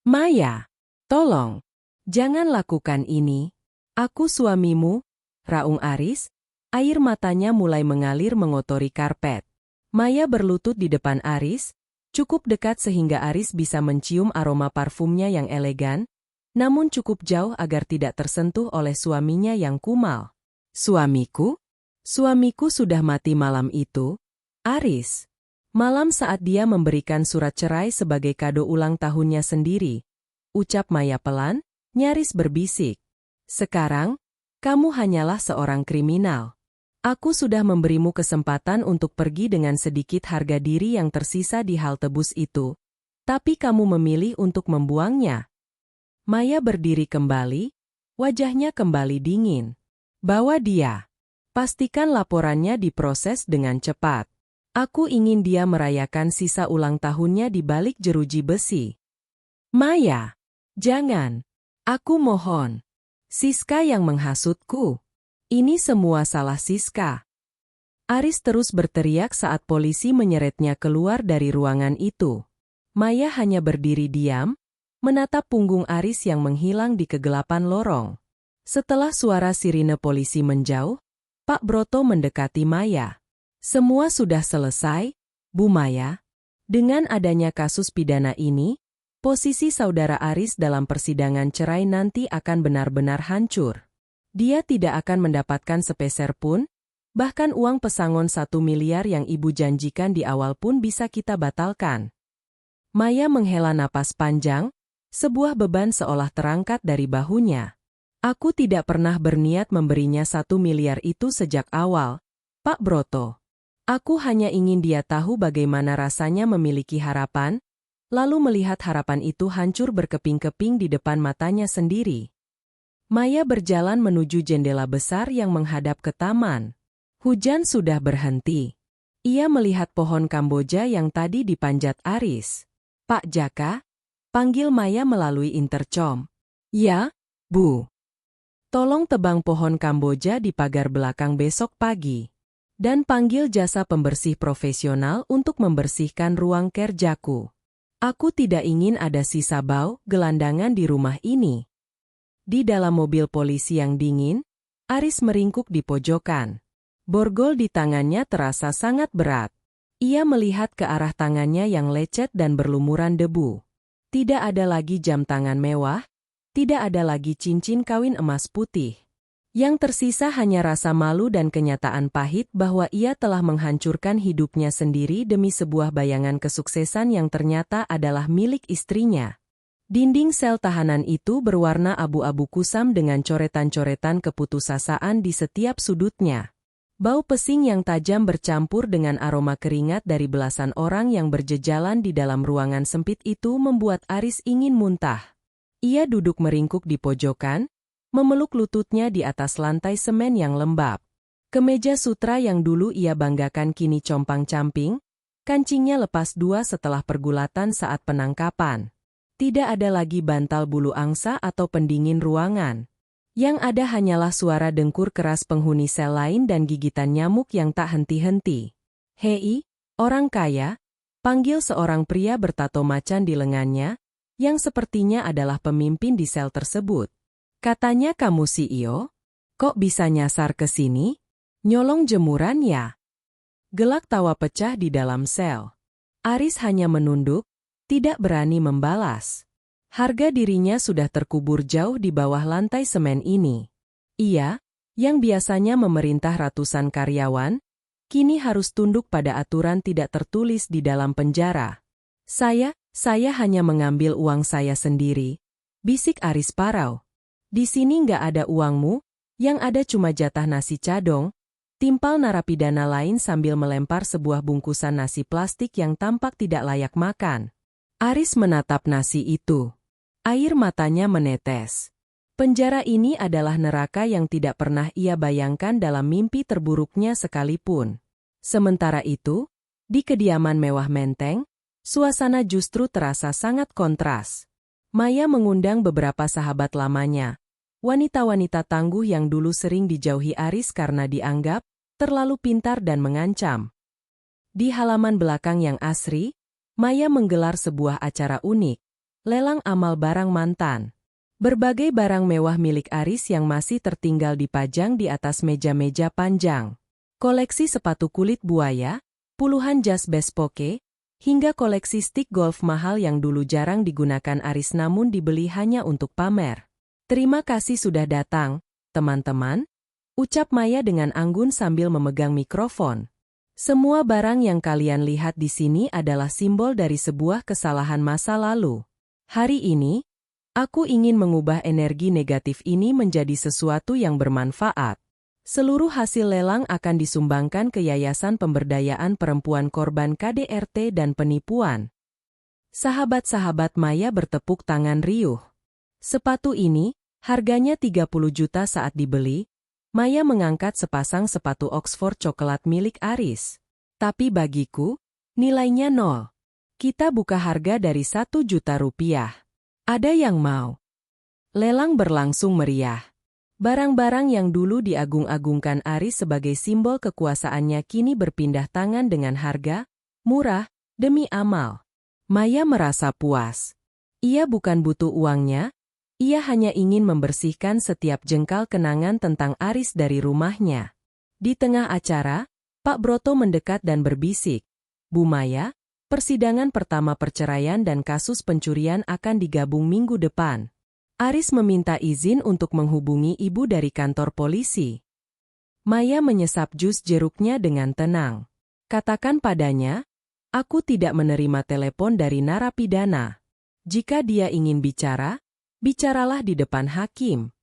Maya, tolong, jangan lakukan ini. Aku suamimu, raung Aris, air matanya mulai mengalir mengotori karpet. Maya berlutut di depan Aris, cukup dekat sehingga Aris bisa mencium aroma parfumnya yang elegan, namun cukup jauh agar tidak tersentuh oleh suaminya yang kumal. Suamiku? Suamiku sudah mati malam itu, Aris. Malam saat dia memberikan surat cerai sebagai kado ulang tahunnya sendiri. Ucap Maya pelan, nyaris berbisik. Sekarang, kamu hanyalah seorang kriminal. Aku sudah memberimu kesempatan untuk pergi dengan sedikit harga diri yang tersisa di halte bus itu, tapi kamu memilih untuk membuangnya. Maya berdiri kembali, wajahnya kembali dingin. Bawa dia. Pastikan laporannya diproses dengan cepat. Aku ingin dia merayakan sisa ulang tahunnya di balik jeruji besi. Maya, jangan. Aku mohon. Siska yang menghasutku. Ini semua salah Siska. Aris terus berteriak saat polisi menyeretnya keluar dari ruangan itu. Maya hanya berdiri diam, menatap punggung Aris yang menghilang di kegelapan lorong. Setelah suara sirine polisi menjauh, Pak Broto mendekati Maya. Semua sudah selesai, Bu Maya. Dengan adanya kasus pidana ini, posisi saudara Aris dalam persidangan cerai nanti akan benar-benar hancur. Dia tidak akan mendapatkan sepeser pun, bahkan uang pesangon 1 miliar yang ibu janjikan di awal pun bisa kita batalkan. Maya menghela napas panjang, sebuah beban seolah terangkat dari bahunya. Aku tidak pernah berniat memberinya 1 miliar itu sejak awal, Pak Broto. Aku hanya ingin dia tahu bagaimana rasanya memiliki harapan, lalu melihat harapan itu hancur berkeping-keping di depan matanya sendiri. Maya berjalan menuju jendela besar yang menghadap ke taman. Hujan sudah berhenti. Ia melihat pohon Kamboja yang tadi dipanjat Aris. Pak Jaka, panggil Maya melalui intercom. Ya, Bu. Tolong tebang pohon Kamboja di pagar belakang besok pagi. Dan panggil jasa pembersih profesional untuk membersihkan ruang kerjaku. Aku tidak ingin ada sisa bau gelandangan di rumah ini. Di dalam mobil polisi yang dingin, Aris meringkuk di pojokan. Borgol di tangannya terasa sangat berat. Ia melihat ke arah tangannya yang lecet dan berlumuran debu. Tidak ada lagi jam tangan mewah, tidak ada lagi cincin kawin emas putih. Yang tersisa hanya rasa malu dan kenyataan pahit bahwa ia telah menghancurkan hidupnya sendiri demi sebuah bayangan kesuksesan yang ternyata adalah milik istrinya. Dinding sel tahanan itu berwarna abu-abu kusam dengan coretan-coretan keputusasaan di setiap sudutnya. Bau pesing yang tajam bercampur dengan aroma keringat dari belasan orang yang berjejalan di dalam ruangan sempit itu membuat Aris ingin muntah. Ia duduk meringkuk di pojokan, memeluk lututnya di atas lantai semen yang lembab. Kemeja sutra yang dulu ia banggakan kini compang-camping, kancingnya lepas 2 setelah pergulatan saat penangkapan. Tidak ada lagi bantal bulu angsa atau pendingin ruangan. Yang ada hanyalah suara dengkur keras penghuni sel lain dan gigitan nyamuk yang tak henti-henti. Hei, orang kaya, panggil seorang pria bertato macan di lengannya, yang sepertinya adalah pemimpin di sel tersebut. Katanya kamu CEO? Kok bisa nyasar ke sini? Nyolong jemuran ya? Gelak tawa pecah di dalam sel. Aris hanya menunduk, tidak berani membalas. Harga dirinya sudah terkubur jauh di bawah lantai semen ini. Ia, yang biasanya memerintah ratusan karyawan, kini harus tunduk pada aturan tidak tertulis di dalam penjara. Saya hanya mengambil uang saya sendiri, bisik Aris parau. Di sini nggak ada uangmu, yang ada cuma jatah nasi cadong, timpal narapidana lain sambil melempar sebuah bungkusan nasi plastik yang tampak tidak layak makan. Aris menatap nasi itu. Air matanya menetes. Penjara ini adalah neraka yang tidak pernah ia bayangkan dalam mimpi terburuknya sekalipun. Sementara itu, di kediaman mewah Menteng, suasana justru terasa sangat kontras. Maya mengundang beberapa sahabat lamanya, wanita-wanita tangguh yang dulu sering dijauhi Aris karena dianggap terlalu pintar dan mengancam. Di halaman belakang yang asri, Maya menggelar sebuah acara unik, lelang amal barang mantan. Berbagai barang mewah milik Aris yang masih tertinggal dipajang di atas meja-meja panjang. Koleksi sepatu kulit buaya, puluhan jas bespoke, hingga koleksi stik golf mahal yang dulu jarang digunakan Aris namun dibeli hanya untuk pamer. Terima kasih sudah datang, teman-teman, ucap Maya dengan anggun sambil memegang mikrofon. Semua barang yang kalian lihat di sini adalah simbol dari sebuah kesalahan masa lalu. Hari ini, aku ingin mengubah energi negatif ini menjadi sesuatu yang bermanfaat. Seluruh hasil lelang akan disumbangkan ke Yayasan Pemberdayaan Perempuan Korban KDRT dan Penipuan. Sahabat-sahabat Maya bertepuk tangan riuh. Sepatu ini, harganya 30 juta saat dibeli. Maya mengangkat sepasang sepatu Oxford coklat milik Aris. Tapi bagiku, nilainya 0. Kita buka harga dari 1 juta rupiah. Ada yang mau? Lelang berlangsung meriah. Barang-barang yang dulu diagung-agungkan Aris sebagai simbol kekuasaannya kini berpindah tangan dengan harga murah demi amal. Maya merasa puas. Ia bukan butuh uangnya, ia hanya ingin membersihkan setiap jengkal kenangan tentang Aris dari rumahnya. Di tengah acara, Pak Broto mendekat dan berbisik, "Bu Maya, persidangan pertama perceraian dan kasus pencurian akan digabung minggu depan. Aris meminta izin untuk menghubungi ibu dari kantor polisi." Maya menyesap jus jeruknya dengan tenang. "Katakan padanya, aku tidak menerima telepon dari narapidana. Jika dia ingin bicara, bicaralah di depan hakim."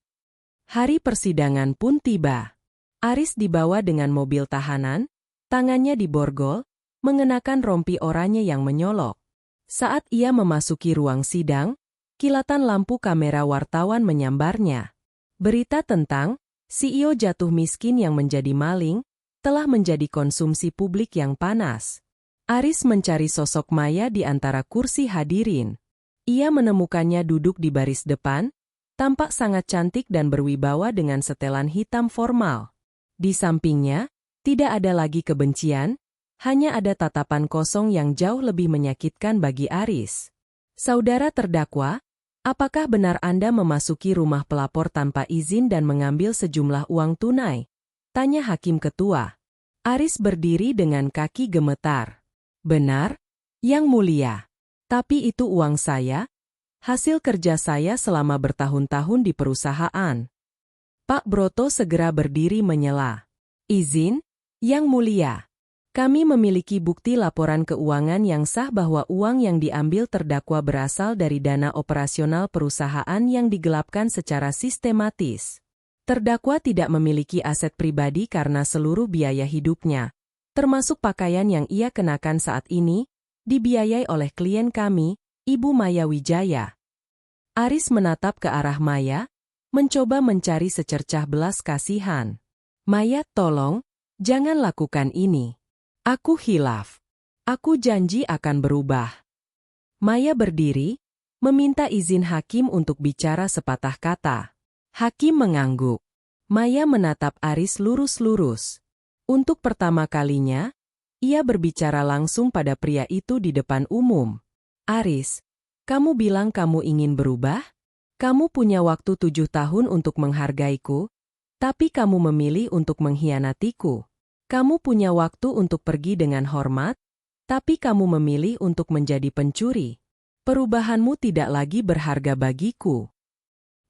Hari persidangan pun tiba. Aris dibawa dengan mobil tahanan, tangannya diborgol, mengenakan rompi oranye yang menyolok. Saat ia memasuki ruang sidang, kilatan lampu kamera wartawan menyambarnya. Berita tentang CEO jatuh miskin yang menjadi maling telah menjadi konsumsi publik yang panas. Aris mencari sosok Maya di antara kursi hadirin. Ia menemukannya duduk di baris depan, tampak sangat cantik dan berwibawa dengan setelan hitam formal. Di sampingnya, tidak ada lagi kebencian, hanya ada tatapan kosong yang jauh lebih menyakitkan bagi Aris. "Saudara terdakwa, apakah benar Anda memasuki rumah pelapor tanpa izin dan mengambil sejumlah uang tunai?" tanya hakim ketua. Aris berdiri dengan kaki gemetar. "Benar, Yang Mulia. Tapi itu uang saya, hasil kerja saya selama bertahun-tahun di perusahaan." Pak Broto segera berdiri menyela. "Izin, Yang Mulia. Kami memiliki bukti laporan keuangan yang sah bahwa uang yang diambil terdakwa berasal dari dana operasional perusahaan yang digelapkan secara sistematis. Terdakwa tidak memiliki aset pribadi karena seluruh biaya hidupnya, termasuk pakaian yang ia kenakan saat ini, dibiayai oleh klien kami, Ibu Maya Wijaya." Aris menatap ke arah Maya, mencoba mencari secercah belas kasihan. "Maya, tolong, jangan lakukan ini. Aku hilaf. Aku janji akan berubah." Maya berdiri, meminta izin hakim untuk bicara sepatah kata. Hakim mengangguk. Maya menatap Aris lurus-lurus. Untuk pertama kalinya, ia berbicara langsung pada pria itu di depan umum. "Aris, kamu bilang kamu ingin berubah? Kamu punya waktu 7 tahun untuk menghargaiku, tapi kamu memilih untuk mengkhianatiku. Kamu punya waktu untuk pergi dengan hormat, tapi kamu memilih untuk menjadi pencuri. Perubahanmu tidak lagi berharga bagiku."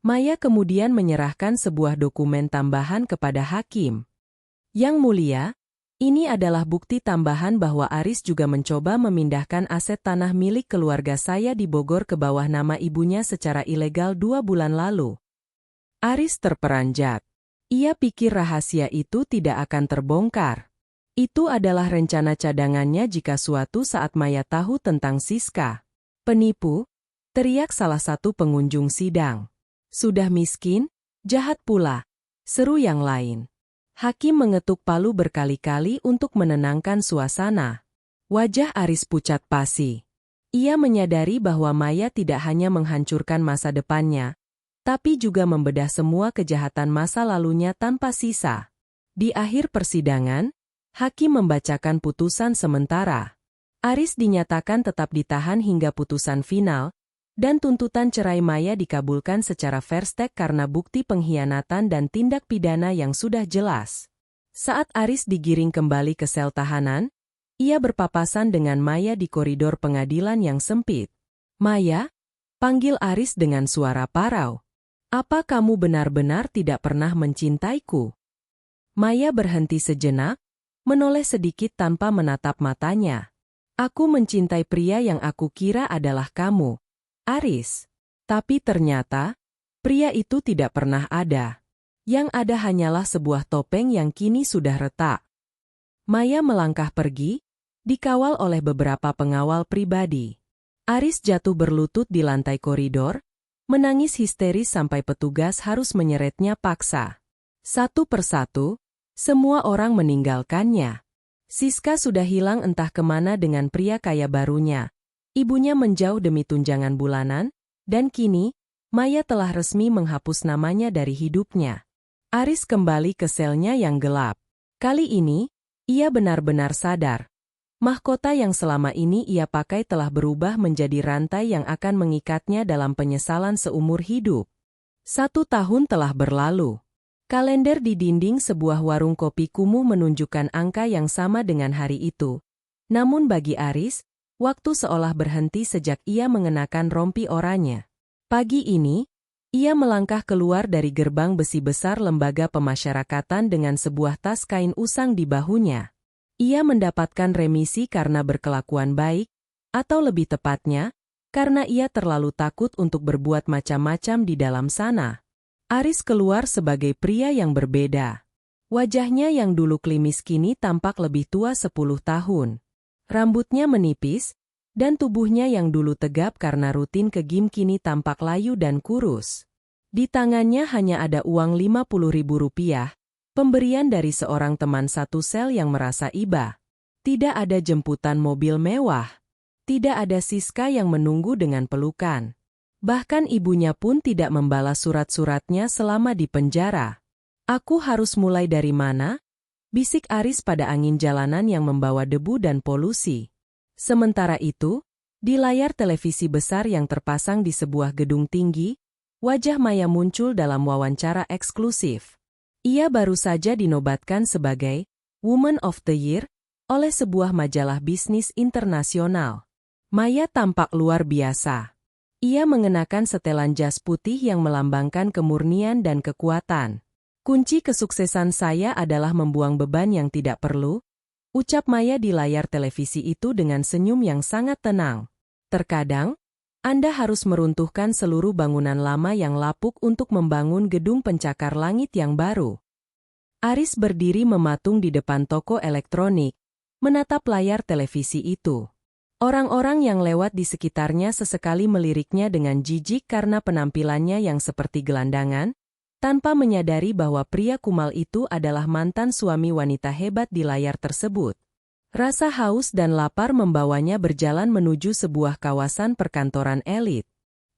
Maya kemudian menyerahkan sebuah dokumen tambahan kepada hakim. "Yang Mulia, Ini adalah bukti tambahan bahwa Aris juga mencoba memindahkan aset tanah milik keluarga saya di Bogor ke bawah nama ibunya secara ilegal 2 bulan lalu. Aris terperanjat. Ia pikir rahasia itu tidak akan terbongkar. Itu adalah rencana cadangannya jika suatu saat Maya tahu tentang Siska. Penipu, teriak salah satu pengunjung sidang. Sudah miskin, jahat pula, seru yang lain. Hakim mengetuk palu berkali-kali untuk menenangkan suasana. Wajah Aris pucat pasi. Ia menyadari bahwa Maya tidak hanya menghancurkan masa depannya, tapi juga membedah semua kejahatan masa lalunya tanpa sisa. Di akhir persidangan, hakim membacakan putusan sementara. Aris dinyatakan tetap ditahan hingga putusan final, dan tuntutan cerai Maya dikabulkan secara fair stake karena bukti pengkhianatan dan tindak pidana yang sudah jelas. Saat Aris digiring kembali ke sel tahanan, ia berpapasan dengan Maya di koridor pengadilan yang sempit. "Maya," panggil Aris dengan suara parau. "Apa kamu benar-benar tidak pernah mencintaiku?" Maya berhenti sejenak, menoleh sedikit tanpa menatap matanya. "Aku mencintai pria yang aku kira adalah kamu, Aris. Tapi ternyata, pria itu tidak pernah ada. Yang ada hanyalah sebuah topeng yang kini sudah retak." Maya melangkah pergi, dikawal oleh beberapa pengawal pribadi. Aris jatuh berlutut di lantai koridor, menangis histeris sampai petugas harus menyeretnya paksa. Satu persatu, semua orang meninggalkannya. Siska sudah hilang entah kemana dengan pria kaya barunya. Ibunya menjauh demi tunjangan bulanan, dan kini, Maya telah resmi menghapus namanya dari hidupnya. Aris kembali ke selnya yang gelap. Kali ini, ia benar-benar sadar. Mahkota yang selama ini ia pakai telah berubah menjadi rantai yang akan mengikatnya dalam penyesalan seumur hidup. 1 tahun telah berlalu. Kalender di dinding sebuah warung kopi kumuh menunjukkan angka yang sama dengan hari itu. Namun bagi Aris, waktu seolah berhenti sejak ia mengenakan rompi oranye. Pagi ini, ia melangkah keluar dari gerbang besi besar lembaga pemasyarakatan dengan sebuah tas kain usang di bahunya. Ia mendapatkan remisi karena berkelakuan baik, atau lebih tepatnya, karena ia terlalu takut untuk berbuat macam-macam di dalam sana. Aris keluar sebagai pria yang berbeda. Wajahnya yang dulu klimis kini tampak lebih tua 10 tahun. Rambutnya menipis, dan tubuhnya yang dulu tegap karena rutin ke gym kini tampak layu dan kurus. Di tangannya hanya ada uang Rp50.000, pemberian dari seorang teman satu sel yang merasa iba. Tidak ada jemputan mobil mewah. Tidak ada Siska yang menunggu dengan pelukan. Bahkan ibunya pun tidak membalas surat-suratnya selama di penjara. "Aku harus mulai dari mana?" bisik Aris pada angin jalanan yang membawa debu dan polusi. Sementara itu, di layar televisi besar yang terpasang di sebuah gedung tinggi, wajah Maya muncul dalam wawancara eksklusif. Ia baru saja dinobatkan sebagai Woman of the Year oleh sebuah majalah bisnis internasional. Maya tampak luar biasa. Ia mengenakan setelan jas putih yang melambangkan kemurnian dan kekuatan. "Kunci kesuksesan saya adalah membuang beban yang tidak perlu," ucap Maya di layar televisi itu dengan senyum yang sangat tenang. "Terkadang, Anda harus meruntuhkan seluruh bangunan lama yang lapuk untuk membangun gedung pencakar langit yang baru." Aris berdiri mematung di depan toko elektronik, menatap layar televisi itu. Orang-orang yang lewat di sekitarnya sesekali meliriknya dengan jijik karena penampilannya yang seperti gelandangan, tanpa menyadari bahwa pria kumal itu adalah mantan suami wanita hebat di layar tersebut. Rasa haus dan lapar membawanya berjalan menuju sebuah kawasan perkantoran elit.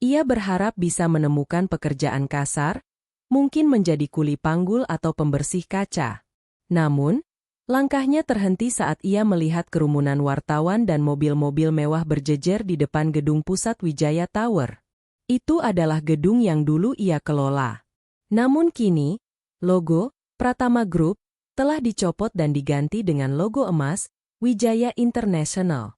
Ia berharap bisa menemukan pekerjaan kasar, mungkin menjadi kuli panggul atau pembersih kaca. Namun, langkahnya terhenti saat ia melihat kerumunan wartawan dan mobil-mobil mewah berjejer di depan gedung pusat Wijaya Tower. Itu adalah gedung yang dulu ia kelola. Namun kini, logo Pratama Group telah dicopot dan diganti dengan logo emas Wijaya International.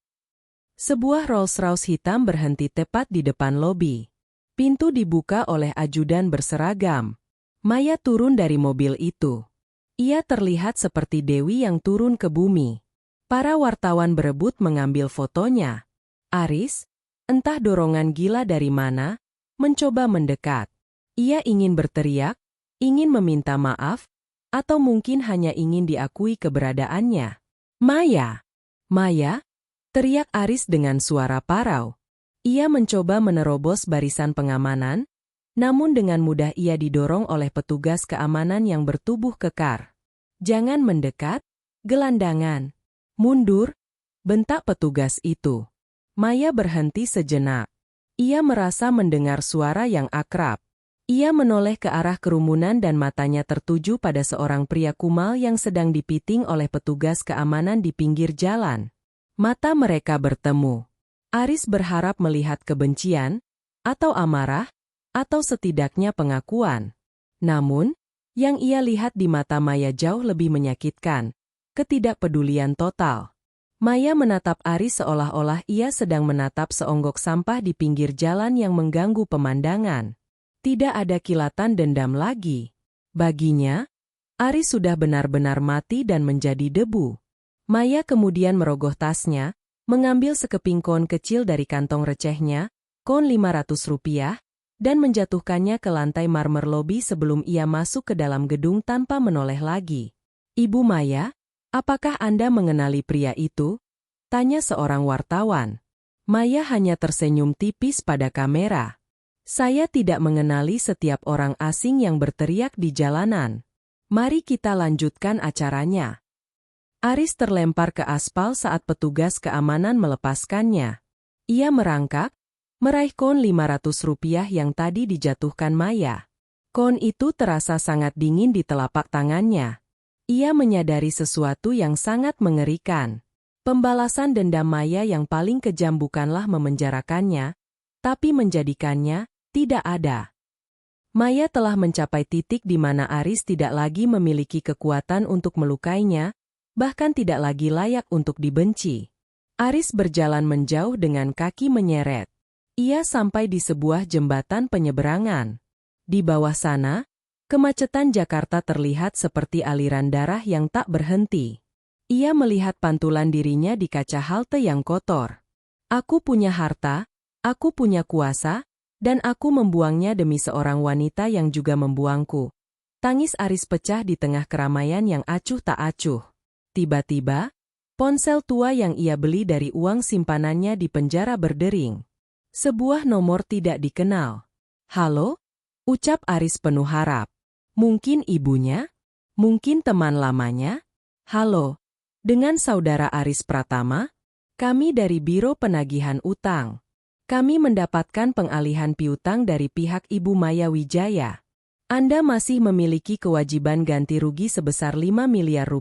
Sebuah Rolls-Royce hitam berhenti tepat di depan lobi. Pintu dibuka oleh ajudan berseragam. Maya turun dari mobil itu. Ia terlihat seperti dewi yang turun ke bumi. Para wartawan berebut mengambil fotonya. Aris, entah dorongan gila dari mana, mencoba mendekat. Ia ingin berteriak, ingin meminta maaf, atau mungkin hanya ingin diakui keberadaannya. Maya! Maya! Teriak Aris dengan suara parau. Ia mencoba menerobos barisan pengamanan, namun dengan mudah ia didorong oleh petugas keamanan yang bertubuh kekar. Jangan mendekat, gelandangan. Mundur, bentak petugas itu. Maya berhenti sejenak. Ia merasa mendengar suara yang akrab. Ia menoleh ke arah kerumunan dan matanya tertuju pada seorang pria kumal yang sedang dipiting oleh petugas keamanan di pinggir jalan. Mata mereka bertemu. Aris berharap melihat kebencian, atau amarah, atau setidaknya pengakuan. Namun, yang ia lihat di mata Maya jauh lebih menyakitkan. Ketidakpedulian total. Maya menatap Aris seolah-olah ia sedang menatap seonggok sampah di pinggir jalan yang mengganggu pemandangan. Tidak ada kilatan dendam lagi. Baginya, Aris sudah benar-benar mati dan menjadi debu. Maya kemudian merogoh tasnya, mengambil sekeping koin kecil dari kantong recehnya, koin Rp500, dan menjatuhkannya ke lantai marmer lobi sebelum ia masuk ke dalam gedung tanpa menoleh lagi. Ibu Maya, apakah Anda mengenali pria itu? Tanya seorang wartawan. Maya hanya tersenyum tipis pada kamera. Saya tidak mengenali setiap orang asing yang berteriak di jalanan. Mari kita lanjutkan acaranya. Aris terlempar ke aspal saat petugas keamanan melepaskannya. Ia merangkak, meraih koin Rp500 yang tadi dijatuhkan Maya. Koin itu terasa sangat dingin di telapak tangannya. Ia menyadari sesuatu yang sangat mengerikan. Pembalasan dendam Maya yang paling kejam bukanlah memenjarakannya, tapi menjadikannya tidak ada. Maya telah mencapai titik di mana Aris tidak lagi memiliki kekuatan untuk melukainya, bahkan tidak lagi layak untuk dibenci. Aris berjalan menjauh dengan kaki menyeret. Ia sampai di sebuah jembatan penyeberangan. Di bawah sana, kemacetan Jakarta terlihat seperti aliran darah yang tak berhenti. Ia melihat pantulan dirinya di kaca halte yang kotor. Aku punya harta, aku punya kuasa, dan aku membuangnya demi seorang wanita yang juga membuangku. Tangis Aris pecah di tengah keramaian yang acuh tak acuh. Tiba-tiba, ponsel tua yang ia beli dari uang simpanannya di penjara berdering. Sebuah nomor tidak dikenal. Halo? Ucap Aris penuh harap. Mungkin ibunya? Mungkin teman lamanya? Halo, dengan saudara Aris Pratama? Kami dari Biro Penagihan Utang. Kami mendapatkan pengalihan piutang dari pihak Ibu Maya Wijaya. Anda masih memiliki kewajiban ganti rugi sebesar Rp5 miliar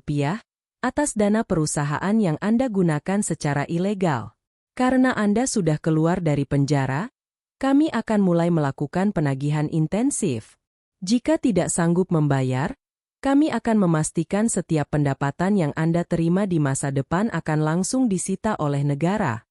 atas dana perusahaan yang Anda gunakan secara ilegal. Karena Anda sudah keluar dari penjara, kami akan mulai melakukan penagihan intensif. Jika tidak sanggup membayar, kami akan memastikan setiap pendapatan yang Anda terima di masa depan akan langsung disita oleh negara.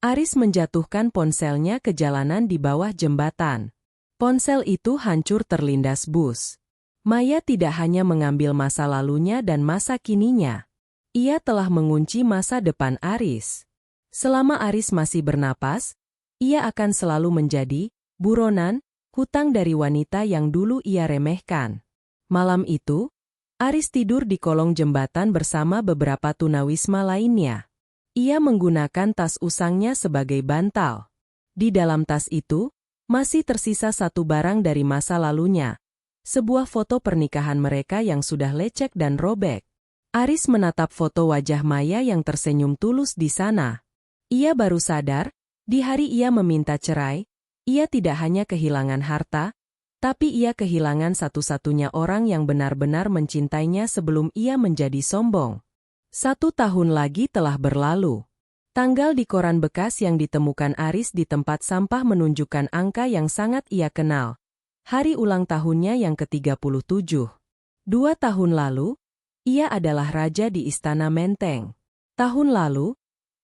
Aris menjatuhkan ponselnya ke jalanan di bawah jembatan. Ponsel itu hancur terlindas bus. Maya tidak hanya mengambil masa lalunya dan masa kininya. Ia telah mengunci masa depan Aris. Selama Aris masih bernapas, ia akan selalu menjadi buronan, hutang dari wanita yang dulu ia remehkan. Malam itu, Aris tidur di kolong jembatan bersama beberapa tunawisma lainnya. Ia menggunakan tas usangnya sebagai bantal. Di dalam tas itu, masih tersisa satu barang dari masa lalunya. Sebuah foto pernikahan mereka yang sudah lecek dan robek. Aris menatap foto wajah Maya yang tersenyum tulus di sana. Ia baru sadar, di hari ia meminta cerai, ia tidak hanya kehilangan harta, tapi ia kehilangan satu-satunya orang yang benar-benar mencintainya sebelum ia menjadi sombong. 1 tahun lagi telah berlalu. Tanggal di koran bekas yang ditemukan Aris di tempat sampah menunjukkan angka yang sangat ia kenal. Hari ulang tahunnya yang ke-37. 2 tahun lalu, ia adalah raja di Istana Menteng. Tahun lalu,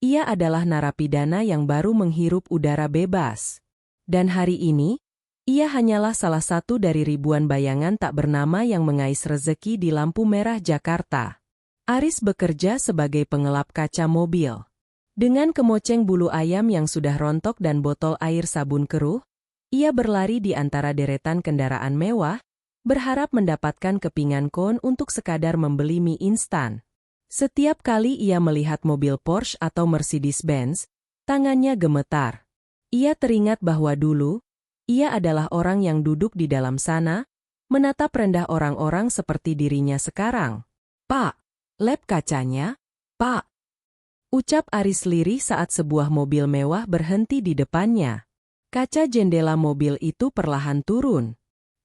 ia adalah narapidana yang baru menghirup udara bebas. Dan hari ini, Ia hanyalah salah satu dari ribuan bayangan tak bernama yang mengais rezeki di lampu merah Jakarta. Aris bekerja sebagai pengelap kaca mobil. Dengan kemoceng bulu ayam yang sudah rontok dan botol air sabun keruh, ia berlari di antara deretan kendaraan mewah, berharap mendapatkan kepingan kon untuk sekadar membeli mie instan. Setiap kali ia melihat mobil Porsche atau Mercedes-Benz, tangannya gemetar. Ia teringat bahwa dulu, ia adalah orang yang duduk di dalam sana, menatap rendah orang-orang seperti dirinya sekarang. "Pak, lap kacanya, Pak," ucap Aris lirih saat sebuah mobil mewah berhenti di depannya. Kaca jendela mobil itu perlahan turun.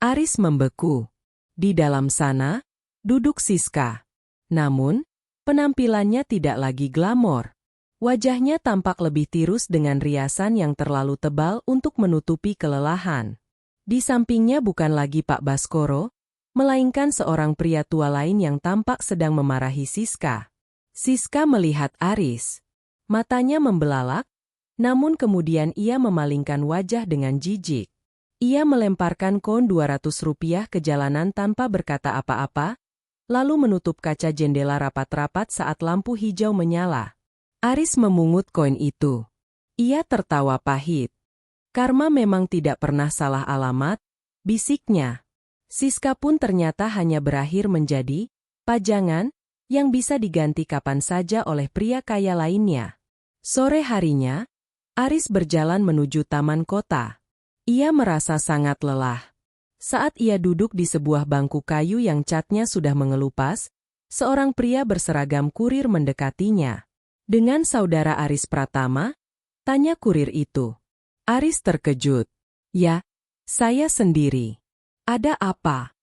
Aris membeku. Di dalam sana, duduk Siska. Namun, penampilannya tidak lagi glamor. Wajahnya tampak lebih tirus dengan riasan yang terlalu tebal untuk menutupi kelelahan. Di sampingnya bukan lagi Pak Baskoro, melainkan seorang pria tua lain yang tampak sedang memarahi Siska. Siska melihat Aris. Matanya membelalak, namun kemudian ia memalingkan wajah dengan jijik. Ia melemparkan koin Rp200 ke jalanan tanpa berkata apa-apa, lalu menutup kaca jendela rapat-rapat saat lampu hijau menyala. Aris memungut koin itu. Ia tertawa pahit. Karma memang tidak pernah salah alamat, bisiknya. Siska pun ternyata hanya berakhir menjadi pajangan yang bisa diganti kapan saja oleh pria kaya lainnya. Sore harinya, Aris berjalan menuju taman kota. Ia merasa sangat lelah. Saat ia duduk di sebuah bangku kayu yang catnya sudah mengelupas, seorang pria berseragam kurir mendekatinya. "Dengan saudara Aris Pratama?" tanya kurir itu. Aris terkejut. "Ya, saya sendiri." "Ada apa?"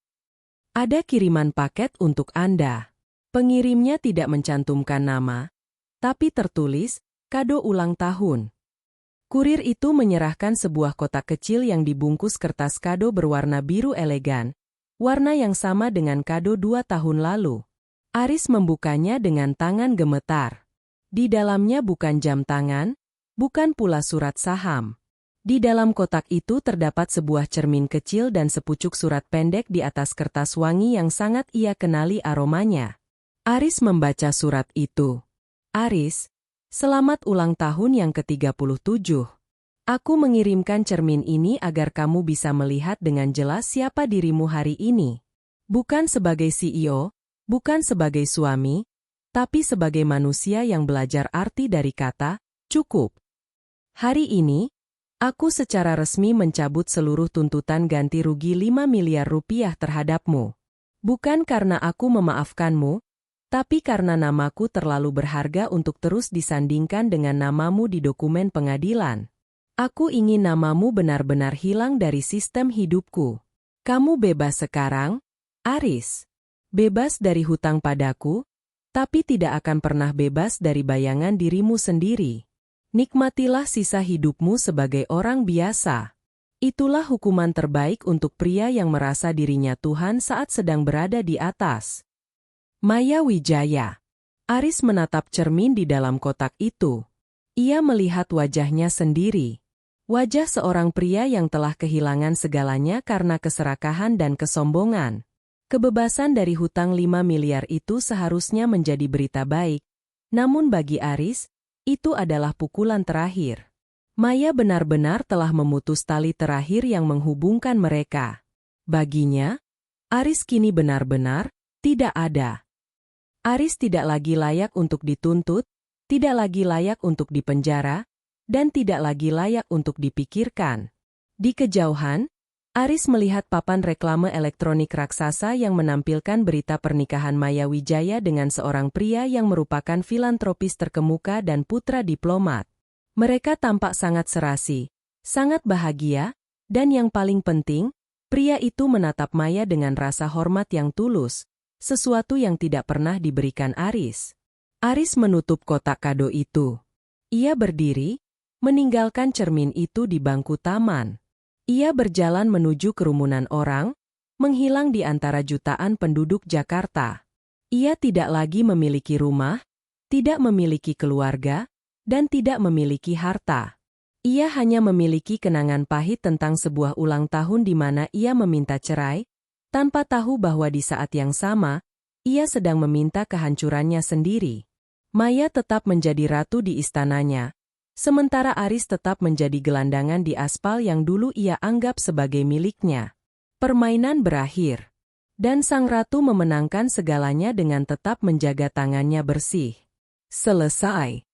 "Ada kiriman paket untuk Anda." Pengirimnya tidak mencantumkan nama, tapi tertulis, "Kado ulang tahun." Kurir itu menyerahkan sebuah kotak kecil yang dibungkus kertas kado berwarna biru elegan, warna yang sama dengan kado 2 tahun lalu. Aris membukanya dengan tangan gemetar. Di dalamnya bukan jam tangan, bukan pula surat saham. Di dalam kotak itu terdapat sebuah cermin kecil dan sepucuk surat pendek di atas kertas wangi yang sangat ia kenali aromanya. Aris membaca surat itu. "Aris, selamat ulang tahun yang ke-37. Aku mengirimkan cermin ini agar kamu bisa melihat dengan jelas siapa dirimu hari ini. Bukan sebagai CEO, bukan sebagai suami, tapi sebagai manusia yang belajar arti dari kata, cukup. Hari ini, aku secara resmi mencabut seluruh tuntutan ganti rugi 5 miliar rupiah terhadapmu. Bukan karena aku memaafkanmu, tapi karena namaku terlalu berharga untuk terus disandingkan dengan namamu di dokumen pengadilan. Aku ingin namamu benar-benar hilang dari sistem hidupku. Kamu bebas sekarang, Aris. Bebas dari hutang padaku, tapi tidak akan pernah bebas dari bayangan dirimu sendiri. Nikmatilah sisa hidupmu sebagai orang biasa. Itulah hukuman terbaik untuk pria yang merasa dirinya Tuhan saat sedang berada di atas." Maya Wijaya. Aris menatap cermin di dalam kotak itu. Ia melihat wajahnya sendiri. Wajah seorang pria yang telah kehilangan segalanya karena keserakahan dan kesombongan. Kebebasan dari hutang 5 miliar itu seharusnya menjadi berita baik. Namun bagi Aris, itu adalah pukulan terakhir. Maya benar-benar telah memutus tali terakhir yang menghubungkan mereka. Baginya, Aris kini benar-benar tidak ada. Aris tidak lagi layak untuk dituntut, tidak lagi layak untuk dipenjara, dan tidak lagi layak untuk dipikirkan. Di kejauhan, Aris melihat papan reklame elektronik raksasa yang menampilkan berita pernikahan Maya Wijaya dengan seorang pria yang merupakan filantropis terkemuka dan putra diplomat. Mereka tampak sangat serasi, sangat bahagia, dan yang paling penting, pria itu menatap Maya dengan rasa hormat yang tulus, sesuatu yang tidak pernah diberikan Aris. Aris menutup kotak kado itu. Ia berdiri, meninggalkan cermin itu di bangku taman. Ia berjalan menuju kerumunan orang, menghilang di antara jutaan penduduk Jakarta. Ia tidak lagi memiliki rumah, tidak memiliki keluarga, dan tidak memiliki harta. Ia hanya memiliki kenangan pahit tentang sebuah ulang tahun di mana ia meminta cerai, tanpa tahu bahwa di saat yang sama, ia sedang meminta kehancurannya sendiri. Maya tetap menjadi ratu di istananya, sementara Aris tetap menjadi gelandangan di aspal yang dulu ia anggap sebagai miliknya. Permainan berakhir, dan sang ratu memenangkan segalanya dengan tetap menjaga tangannya bersih. Selesai.